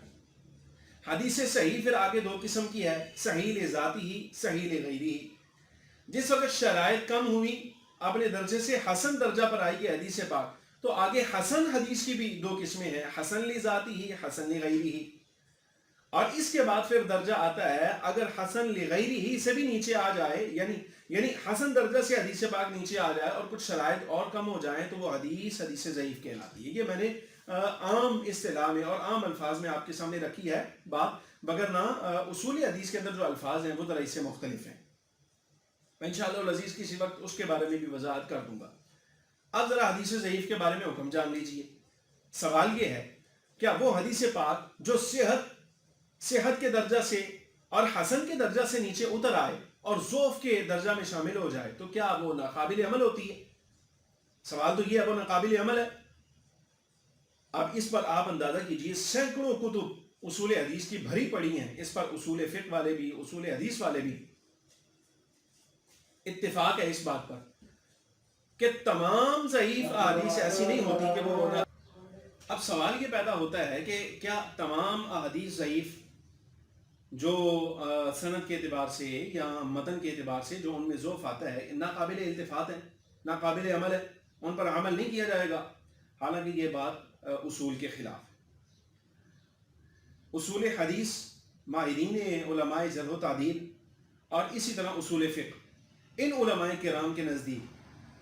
حدیث صحیح پھر آگے 2 قسم کی ہے، صحیح لذاتی ہی، صحیح لغیری ہی۔ جس وقت شرائط کم ہوئی اپنے درجے سے حسن درجہ پر آئی ہے حدیث پاک، تو آگے حسن حدیث کی بھی 2 قسمیں ہیں، حسن لذاتی ہی، حسن لغیری ہی۔ اور اس کے بعد پھر درجہ آتا ہے اگر حسن لغیری ہی سے بھی نیچے آ جائے، یعنی حسن درجہ سے حدیث پاک نیچے آ جائے اور کچھ شرائط اور کم ہو جائیں تو وہ حدیث ضعیف کہلاتی ہے۔ یہ میں نے عام اصطلاح میں اور عام الفاظ میں آپ کے سامنے رکھی ہے بات، مگر نہ اصول حدیث کے اندر جو الفاظ ہیں وہ ذرا اس سے مختلف ہیں۔ میں انشاءاللہ العزیز کسی وقت اس کے بارے میں بھی وضاحت کر دوں گا۔ اب ذرا حدیث ضعیف کے بارے میں حکم جان لیجئے۔ سوال یہ ہے کیا وہ حدیث پاک جو صحت کے درجہ سے اور حسن کے درجہ سے نیچے اتر آئے اور ضعف کے درجہ میں شامل ہو جائے تو کیا وہ ناقابل عمل ہوتی ہے؟ سوال تو یہ ہے وہ ناقابل عمل ہے۔ اب اس پر آپ اندازہ کیجئے سینکڑوں کتب اصول حدیث کی بھری پڑی ہیں، اس پر اصول فقہ والے بھی، اصول حدیث والے بھی اتفاق ہے اس بات پر کہ تمام ضعیف احادیث ایسی نہیں ہوتی کہ وہ ہونا۔ اب سوال یہ پیدا ہوتا ہے کہ کیا تمام احادیث ضعیف جو سند کے اعتبار سے یا متن کے اعتبار سے جو ان میں ضعف آتا ہے ناقابل التفات ہے، ناقابل عمل ہے، ان پر عمل نہیں کیا جائے گا؟ حالانکہ یہ بات اصول کے خلاف ہے۔ اصول حدیث ماہرین علماء جرح و تعدیل اور اسی طرح اصول فقہ، ان علماء کرام کے نزدیک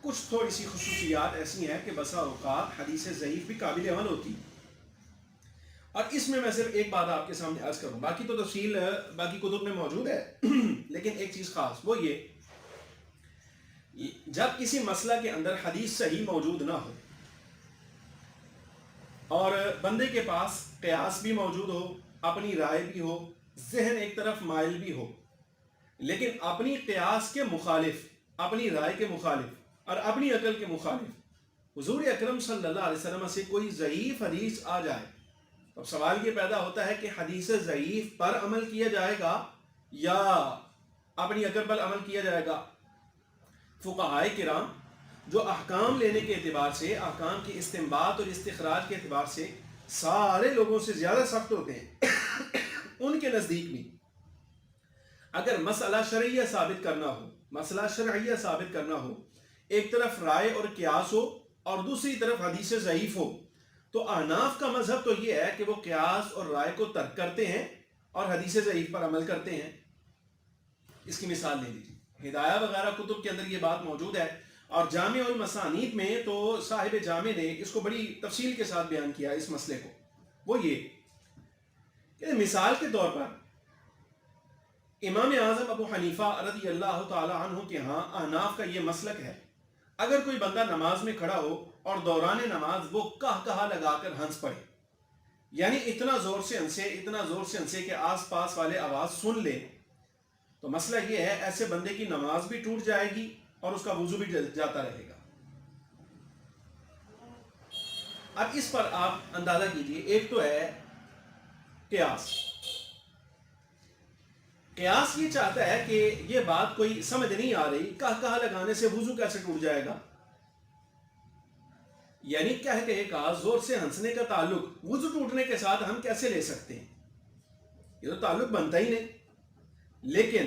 کچھ تھوڑی سی خصوصیات ایسی ہیں کہ بسا اوقات حدیث ضعیف بھی قابل عمل ہوتی، اور اس میں صرف ایک بات آپ کے سامنے عرض کروں، باقی تو تفصیل باقی کتب میں موجود ہے لیکن ایک چیز خاص وہ یہ، جب کسی مسئلہ کے اندر حدیث صحیح موجود نہ ہو اور بندے کے پاس قیاس بھی موجود ہو، اپنی رائے بھی ہو، ذہن ایک طرف مائل بھی ہو، لیکن اپنی قیاس کے مخالف، اپنی رائے کے مخالف اور اپنی عقل کے مخالف حضور اکرم صلی اللہ علیہ وسلم سے کوئی ضعیف حدیث آ جائے، اب سوال یہ پیدا ہوتا ہے کہ حدیث ضعیف پر عمل کیا جائے گا یا اپنی عقل پر عمل کیا جائے گا؟ فقہائے کرام جو احکام لینے کے اعتبار سے، احکام کی استنباط اور استخراج کے اعتبار سے سارے لوگوں سے زیادہ سخت ہوتے ہیں، ان کے نزدیک بھی اگر مسئلہ شرعیہ ثابت کرنا ہو، ایک طرف رائے اور قیاس ہو اور دوسری طرف حدیث ضعیف ہو، تو احناف کا مذہب تو یہ ہے کہ وہ قیاس اور رائے کو ترک کرتے ہیں اور حدیث ضعیف پر عمل کرتے ہیں۔ اس کی مثال لے لیجیے، ہدایہ وغیرہ کتب کے اندر یہ بات موجود ہے، اور جامع المسانید میں تو صاحب جامع نے اس کو بڑی تفصیل کے ساتھ بیان کیا اس مسئلے کو۔ وہ یہ کہ مثال کے طور پر امام اعظم ابو حنیفہ رضی اللہ تعالی عنہ کے ہاں احناف کا یہ مسلک ہے، اگر کوئی بندہ نماز میں کھڑا ہو اور دوران نماز وہ کہا لگا کر ہنس پڑے، یعنی اتنا زور سے ہنسے کہ آس پاس والے آواز سن لے، تو مسئلہ یہ ہے ایسے بندے کی نماز بھی ٹوٹ جائے گی اور اس کا وضو بھی جاتا رہے گا۔ اب اس پر آپ اندازہ کیجئے، ایک تو ہے قیاس یہ چاہتا ہے کہ یہ بات کوئی سمجھ نہیں آ رہی، کہا لگانے سے وضو کیسے ٹوٹ جائے گا؟ یعنی کہا زور سے ہنسنے کا تعلق وضو ٹوٹنے کے ساتھ ہم کیسے لے سکتے ہیں؟ یہ تو تعلق بنتا ہی نہیں۔ لیکن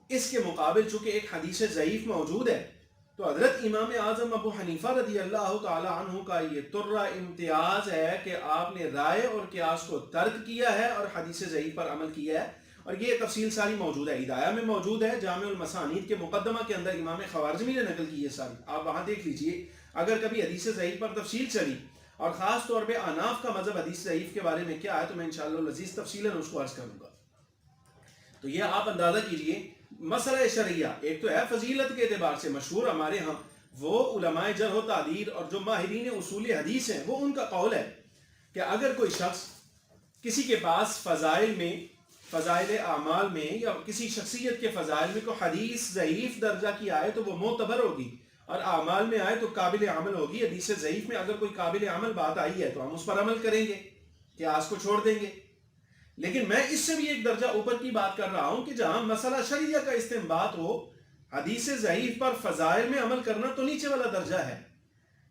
اس کے مقابل چونکہ ایک حدیث ضعیف موجود ہے، تو حضرت امام اعظم ابو حنیفہ رضی اللہ تعالی عنہ کا یہ ترہ امتیاز ہے کہ آپ نے رائے اور قیاس کو ترک کیا ہے اور حدیث ضعیف پر عمل کیا ہے، اور یہ تفصیل ساری موجود ہے، ہدایہ میں موجود ہے، جامع المسانید کے مقدمہ کے اندر امام خوارزمی نے نقل کی ہے ساری، آپ وہاں دیکھ لیجئے۔ اگر کبھی حدیث ضعیف پر تفصیل چلی اور خاص طور پہ احناف کا مذہب حدیث ضعیف کے بارے میں کیا ہے تو میں انشاءاللہ العزیز تفصیلاً اس کو عرض کروں گا۔ تو یہ آپ اندازہ کیجئے مسئلہ شرعیہ ایک تو ہے فضیلت کے اعتبار سے مشہور ہمارے ہاں وہ علماء جرح و تعدیل اور جو ماہرین اصول حدیث ہیں وہ ان کا قول ہے کہ اگر کوئی شخص کسی کے پاس فضائل میں، فضائل اعمال میں یا کسی شخصیت کے فضائل میں کوئی حدیث ضعیف درجہ کی آئے تو وہ معتبر ہوگی، اور اعمال میں آئے تو قابل عمل ہوگی۔ حدیث ضعیف میں اگر کوئی قابل عمل بات آئی ہے تو ہم اس پر عمل کریں گے، قیاس کو چھوڑ دیں گے۔ لیکن میں اس سے بھی ایک درجہ اوپر کی بات کر رہا ہوں کہ جہاں مسئلہ شریعہ کا استنباط ہو، حدیث ضعیف پر فضائل میں عمل کرنا تو نیچے والا درجہ ہے،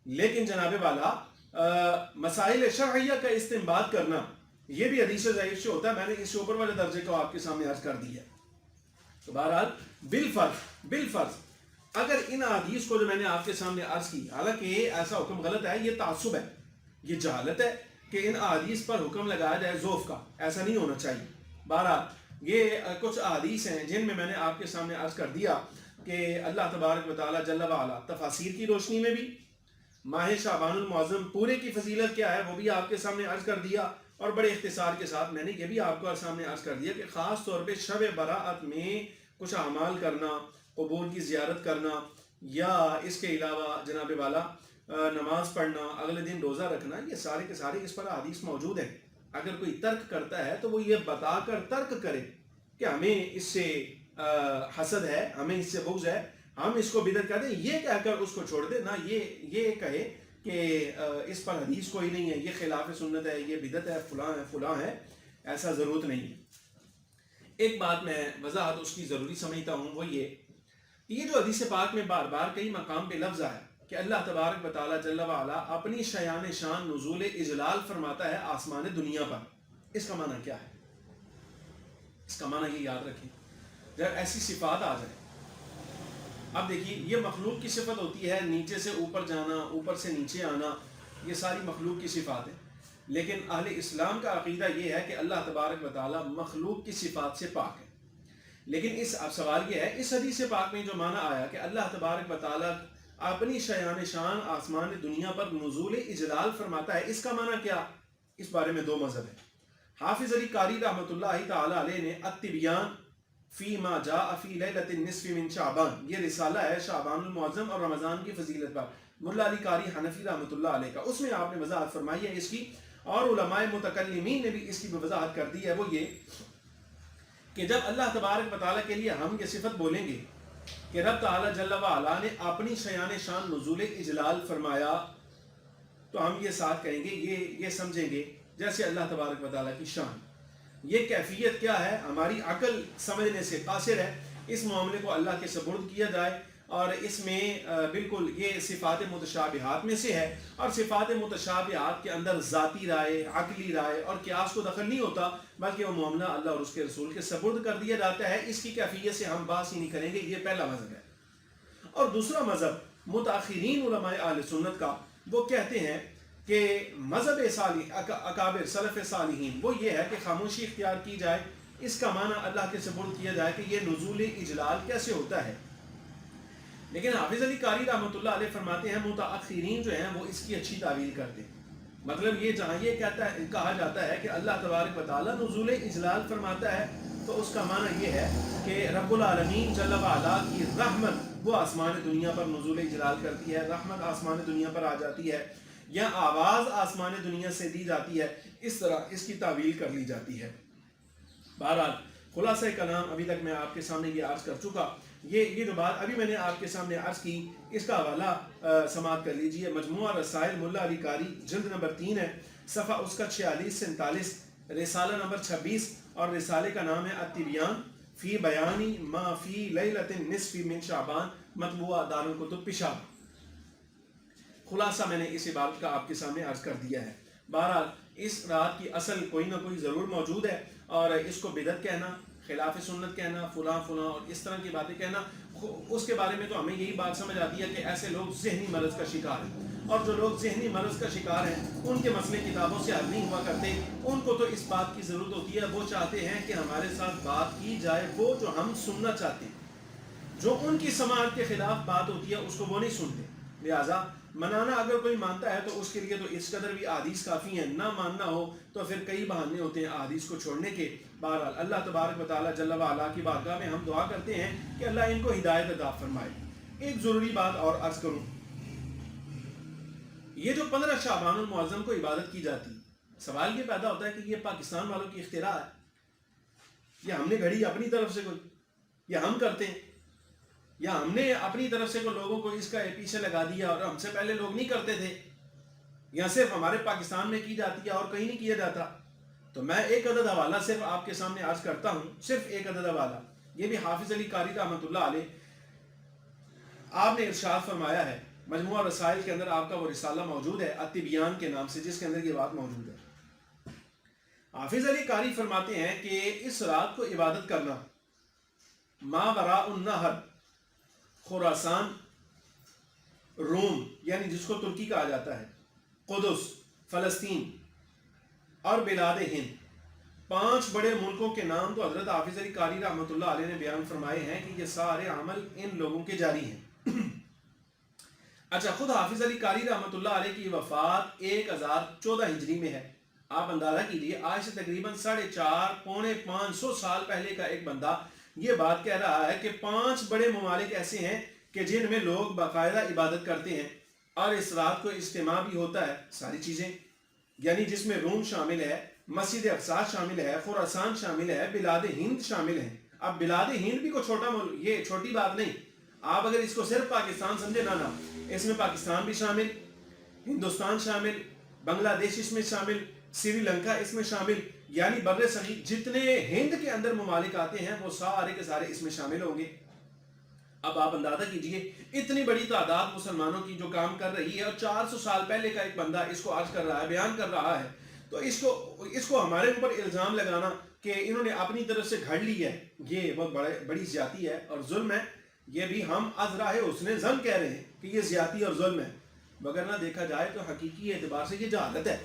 لیکن جناب والا مسائل شرعیہ کا استنباط کرنا یہ بھی حدیث ضعیف سے ہوتا ہے۔ میں نے اس اوپر والے درجے کو آپ کے سامنے عرض کر دیا۔ تو بہرحال بالفرض اگر ان حدیث کو جو میں نے آپ کے سامنے عرض کی، حالانکہ یہ ایسا حکم غلط ہے، یہ تعصب ہے، یہ جہالت ہے کہ ان احادیث پر حکم لگایا جائے ذوف کا، ایسا نہیں ہونا چاہیے۔ بہرحال یہ کچھ احادیث ہیں جن میں نے آپ کے سامنے عرض کر دیا کہ اللہ تبارک و تعالی جل وعلا تفاسیر کی روشنی میں بھی ماہ شعبان المعظم پورے کی فضیلت کیا ہے وہ بھی آپ کے سامنے عرض کر دیا، اور بڑے اختصار کے ساتھ میں نے یہ بھی آپ کو سامنے عرض کر دیا کہ خاص طور پہ شب براءت میں کچھ اعمال کرنا، قبور کی زیارت کرنا، یا اس کے علاوہ جناب والا نماز پڑھنا، اگلے دن روزہ رکھنا، یہ سارے کے سارے اس پر حدیث موجود ہیں۔ اگر کوئی ترک کرتا ہے تو وہ یہ بتا کر ترک کرے کہ ہمیں اس سے حسد ہے، ہمیں اس سے بغض ہے، ہم اس کو بدعت کر دیں، یہ کہہ کر اس کو چھوڑ دے، نہ یہ کہے کہ اس پر حدیث کوئی نہیں ہے، یہ خلاف سنت ہے، یہ بدعت ہے، فلاں ہے، ایسا ضرورت نہیں ہے۔ ایک بات میں وضاحت اس کی ضروری سمجھتا ہوں، وہ یہ جو حدیث پاک میں بار بار کئی مقام پہ لفظ آیا کہ اللہ تبارک و تعالی جل وعلا اپنی شیان شان نزول اجلال فرماتا ہے آسمان دنیا پر، اس کا معنی کیا ہے؟ اس کا معنی یہ یاد رکھیں، جب ایسی صفات آ جائے، اب دیکھیے یہ مخلوق کی صفت ہوتی ہے، نیچے سے اوپر جانا، اوپر سے نیچے آنا، یہ ساری مخلوق کی صفات ہیں، لیکن اہل اسلام کا عقیدہ یہ ہے کہ اللہ تبارک و تعالی مخلوق کی صفات سے پاک ہے۔ لیکن اب سوال یہ ہے، اس حدیث پاک میں جو معنی آیا کہ اللہ تبارک و تعالی اپنی شیان شان آسمان دنیا پر نزول اجلال فرماتا ہے، اس کا معنی کیا؟ اس بارے میں دو مذہب ہے۔ حافظ علی قاری رحمۃ اللہ تعالی علیہ نے التبیان فی ما جاء فی لیلۃ النصف من شعبان، یہ رسالہ ہے شعبان المعظم اور رمضان کی فضیلت پر، ملا علی قاری حنفی رحمۃ اللہ علیہ کا، اس میں آپ نے وضاحت فرمائی ہے اس کی، اور علماء متکلمین نے بھی اس کی وضاحت کر دی ہے۔ وہ یہ کہ جب اللہ تبارک و تعالیٰ کے لیے ہم یہ صفت بولیں گے کہ رب تعالیٰ جل وعلا نے اپنی شیان شان نزول اجلال فرمایا، تو ہم یہ ساتھ کہیں گے، یہ سمجھیں گے جیسے اللہ تبارک و تعالیٰ کی شان۔ یہ کیفیت کیا ہے؟ ہماری عقل سمجھنے سے قاصر ہے، اس معاملے کو اللہ کے سپرد کیا جائے، اور اس میں بالکل یہ صفات متشابہات میں سے ہے، اور صفات متشابہات کے اندر ذاتی رائے، عقلی رائے اور قیاس کو دخل نہیں ہوتا، بلکہ وہ معاملہ اللہ اور اس کے رسول کے سپرد کر دیا جاتا ہے۔ اس کی کیفیت سے ہم بات ہی نہیں کریں گے، یہ پہلا مذہب ہے۔ اور دوسرا مذہب متاخرین علماء اہل سنت کا، وہ کہتے ہیں کہ مذہب صالح اکابر سلف صالحین وہ یہ ہے کہ خاموشی اختیار کی جائے، اس کا معنی اللہ کے سپرد کیا جائے کہ یہ نزول اجلال کیسے ہوتا ہے۔ لیکن حافظ علی قاری رحمۃ اللہ علیہ فرماتے ہیں متاخرین جو ہیں وہ اس کی اچھی تعویل کرتے ہیں، مطلب یہ جہاں یہ کہا جاتا ہے کہ اللہ تبارک و تعالیٰ نزول اجلال فرماتا ہے، تو اس کا معنی یہ ہے کہ رب العالمین جل وعلا کی رحمت وہ آسمان دنیا پر نزول اجلال کرتی ہے، رحمت آسمان دنیا پر آ جاتی ہے، یا آواز آسمان دنیا سے دی جاتی ہے، اس طرح اس کی تعویل کر لی جاتی ہے۔ بہرحال خلاصہ کلام ابھی تک میں آپ کے سامنے یہ عرض کر چکا، یہ جو بات ابھی میں نے آپ کے سامنے عرض کی، اس کا حوالہ سماعت کر لیجئے، مجموعہ رسائل ملا علی قاری جلد نمبر 3 ہے، صفحہ اس کا 46 سے 39، رسالہ نمبر 26، اور رسالے کا نام ہے التبیان فی بیانی ما فی لیلۃ النصف من شعبان، مطبوعہ دارالکتب پشاور۔ خلاصہ میں نے اس عبارت کا آپ کے سامنے عرض کر دیا ہے۔ بہرحال اس رات کی اصل کوئی نہ کوئی ضرور موجود ہے، اور اس کو بدعت کہنا، خلاف سنت کہنا، فلاں اور اس طرح کی باتیں کہنا، اس کے بارے میں تو ہمیں یہی بات سمجھ آتی ہے کہ ایسے لوگ ذہنی مرض کا شکار ہیں، اور جو لوگ ذہنی مرض کا شکار ہیں ان کے مسئلے کتابوں سے حل نہیں ہوا کرتے، ان کو تو اس بات کی ضرورت ہوتی ہے، وہ چاہتے ہیں کہ ہمارے ساتھ بات کی جائے وہ جو ہم سننا چاہتے ہیں، جو ان کی سماعت کے خلاف بات ہوتی ہے اس کو وہ نہیں سنتے۔ لہٰذا منانا اگر کوئی مانتا ہے تو اس کے لیے تو اس قدر بھی احادیث کافی ہیں، نہ ماننا ہو تو پھر کئی بہانے ہوتے ہیں احادیث کو چھوڑنے کے۔ بہرحال اللہ تبارک و تعالی جل وعلا کی بارگاہ میں ہم دعا کرتے ہیں کہ اللہ ان کو ہدایت عطا فرمائے، ایک ضروری بات اور عرض کروں، یہ جو 15 شعبان المعظم کو عبادت کی جاتی، سوال یہ پیدا ہوتا ہے کہ یہ پاکستان والوں کی اختراع ہے یا ہم نے گھڑی اپنی طرف سے کوئی، یا ہم کرتے ہیں، یا ہم نے اپنی طرف سے کوئی لوگوں کو اس کا پیچھے لگا دیا اور ہم سے پہلے لوگ نہیں کرتے تھے، یا صرف ہمارے پاکستان میں کی جاتی ہے اور کہیں نہیں کیا جاتا۔ تو میں ایک عدد حوالہ صرف آپ کے سامنے عرض کرتا ہوں، صرف ایک عدد حوالہ، یہ بھی حافظ علی قاری رحمۃ اللہ علیہ، آپ نے ارشاد فرمایا ہے، مجموعہ رسائل کے اندر آپ کا وہ رسالہ موجود ہے التبیان کے نام سے، جس کے اندر یہ بات موجود ہے۔ حافظ علی قاری فرماتے ہیں کہ اس رات کو عبادت کرنا ما وراء النہر، خراسان، روم یعنی جس کو ترکی کہا جاتا ہے، قدس، فلسطین اور بلاد ہند، 5 بڑے ملکوں کے نام تو حضرت حافظ علی قاری رحمۃ اللہ علیہ نے بیان فرمائے ہیں کہ یہ سارے عمل ان لوگوں کے جاری ہیں۔ اچھا، خود حافظ علی قاری رحمۃ اللہ علیہ کی وفات 1014 ہجری میں ہے۔ آپ اندازہ کیجیے، آج سے تقریباً 450 پونے 500 سال پہلے کا ایک بندہ یہ بات کہہ رہا ہے کہ 5 بڑے ممالک ایسے ہیں کہ جن میں لوگ باقاعدہ عبادت کرتے ہیں اور اس رات کو اجتماع بھی ہوتا ہے، ساری چیزیں، یعنی جس میں روم شامل ہے، مسجد اقصی شامل ہے، خراسان شامل ہے، بلاد ہند شامل ہیں۔ اب بلاد ہند بھی کوئی چھوٹا ملک، یہ چھوٹی بات نہیں، آپ اگر اس کو صرف پاکستان سمجھے نہ، اس میں پاکستان بھی شامل، ہندوستان شامل، بنگلہ دیش اس میں شامل، سری لنکا اس میں شامل، یعنی بر صغیر جتنے ہند کے اندر ممالک آتے ہیں وہ سارے کے سارے اس میں شامل ہوں گے۔ اب آپ اندازہ کیجئے اتنی بڑی تعداد مسلمانوں کی جو کام کر رہی ہے، اور 400 سال پہلے کا ایک بندہ اس کو عرض کر رہا ہے، بیان کر رہا ہے، تو اس کو ہمارے اوپر الزام لگانا کہ انہوں نے اپنی طرف سے گھڑ لی ہے، یہ بہت بڑی زیادتی ہے اور ظلم ہے۔ یہ بھی ہم از راہ حسن ظن کہہ رہے ہیں کہ یہ زیادتی اور ظلم ہے، مگر نہ دیکھا جائے تو حقیقی اعتبار سے یہ جہالت ہے،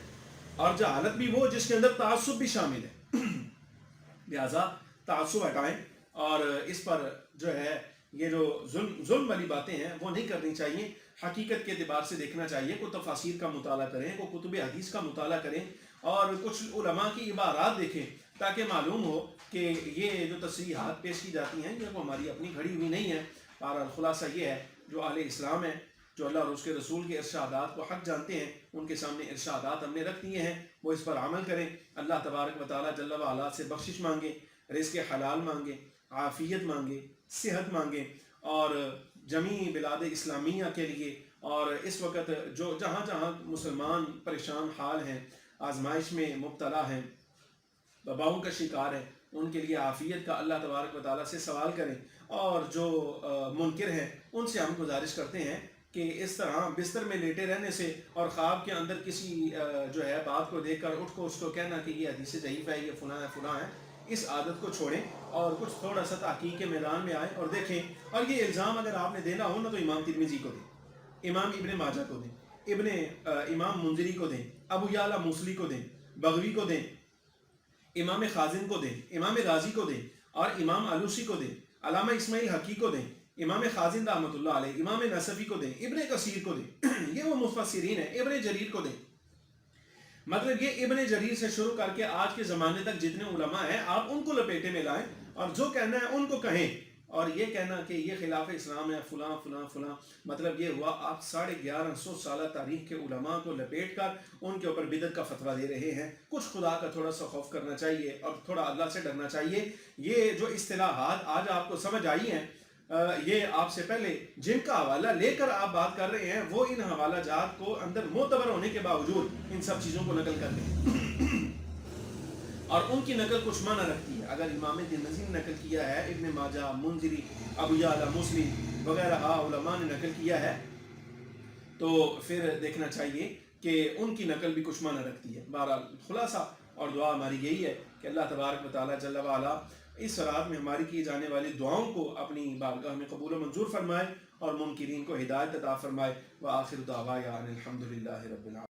اور جہالت بھی وہ جس کے اندر تعصب بھی شامل ہے۔ لہذا تعصب ہٹائیں، اور اس پر جو ہے یہ جو ظلم والی باتیں ہیں وہ نہیں کرنی چاہیے، حقیقت کے اعتبار سے دیکھنا چاہیے، کوئی تفاسیر کا مطالعہ کریں، کوئی کتب حدیث کا مطالعہ کریں، اور کچھ علماء کی عبارات دیکھیں تاکہ معلوم ہو کہ یہ جو تصریحات پیش کی جاتی ہیں یہ وہ ہماری اپنی گھڑی ہوئی نہیں ہے۔ بہرحال خلاصہ یہ ہے، جو اہل اسلام ہیں، جو اللہ اور اس کے رسول کے ارشادات کو حق جانتے ہیں، ان کے سامنے ارشادات ہم نے رکھ دیے ہیں، وہ اس پر عمل کریں، اللہ تبارک و تعالیٰ جل وعلا سے بخشش مانگیں، رزق حلال مانگیں، عافیت مانگیں، صحت مانگیں، اور جمیع بلاد اسلامیہ کے لیے، اور اس وقت جو جہاں جہاں مسلمان پریشان حال ہیں، آزمائش میں مبتلا ہیں، وباؤں کا شکار ہیں، ان کے لیے عافیت کا اللہ تبارک و تعالیٰ سے سوال کریں، اور جو منکر ہیں ان سے ہم گزارش کرتے ہیں کہ اس طرح بستر میں لیٹے رہنے سے اور خواب کے اندر کسی جو ہے بات کو دیکھ کر اٹھ کو اس کو کہنا کہ یہ حدیث ضعیف ہے، یہ فلاں ہے فلاں ہے، اس عادت کو چھوڑیں اور کچھ تھوڑا سا تحقیق کے میدان میں آئیں اور دیکھیں۔ اور یہ الزام اگر آپ نے دینا ہو نا تو امام ترمذی کو دیں، امام ابن ماجہ کو دیں، امام منذری کو دیں، ابو یعلا موصلی کو دیں، بغوی کو دیں، امام خازن کو دیں، امام غازی کو دیں، اور امام علوسی کو دیں، علامہ اسماعیل حقی کو دیں، امام خازن رحمۃ اللہ علیہ، امام نصفی کو دیں، ابن کثیر کو دیں، یہ وہ مفسرین ہیں، ابن جریر کو دیں۔ مطلب یہ ابن جریر سے شروع کر کے آج کے زمانے تک جتنے علماء ہیں آپ ان کو لپیٹے میں لائیں، اور جو کہنا ہے ان کو کہیں، اور یہ کہنا کہ یہ خلاف اسلام ہے فلاں فلاں فلاں، مطلب یہ ہوا آپ 1150 سالہ تاریخ کے علماء کو لپیٹ کر ان کے اوپر بدعت کا فتویٰ دے رہے ہیں۔ کچھ خدا کا تھوڑا سا خوف کرنا چاہیے اور تھوڑا اللہ سے ڈرنا چاہیے۔ یہ جو اصطلاحات آج آپ کو سمجھ آئی ہیں، یہ آپ سے پہلے جن کا حوالہ لے کر آپ بات کر رہے ہیں وہ ان حوالہ جات کو اندر معتبر ہونے کے باوجود ان سب چیزوں کو نقل کر لیں، اور ان کی نقل کچھ معنی رکھتی ہے۔ اگر امام ترمذی نے نقل کیا ہے، ابن ماجہ، منذری، ابو یعلا موصلی وغیرہ علماء نے نقل کیا ہے، تو پھر دیکھنا چاہیے کہ ان کی نقل بھی کچھ معنی رکھتی ہے۔ بہرحال خلاصہ اور دعا ہماری یہی ہے کہ اللہ تبارک و تعالیٰ جل وعلا اس رات میں ہماری کی جانے والی دعاؤں کو اپنی بارگاہ میں قبول و منظور فرمائے، اور منکرین کو ہدایت عطا فرمائے۔ وآخر دعوانا الحمد للہ رب العالمین۔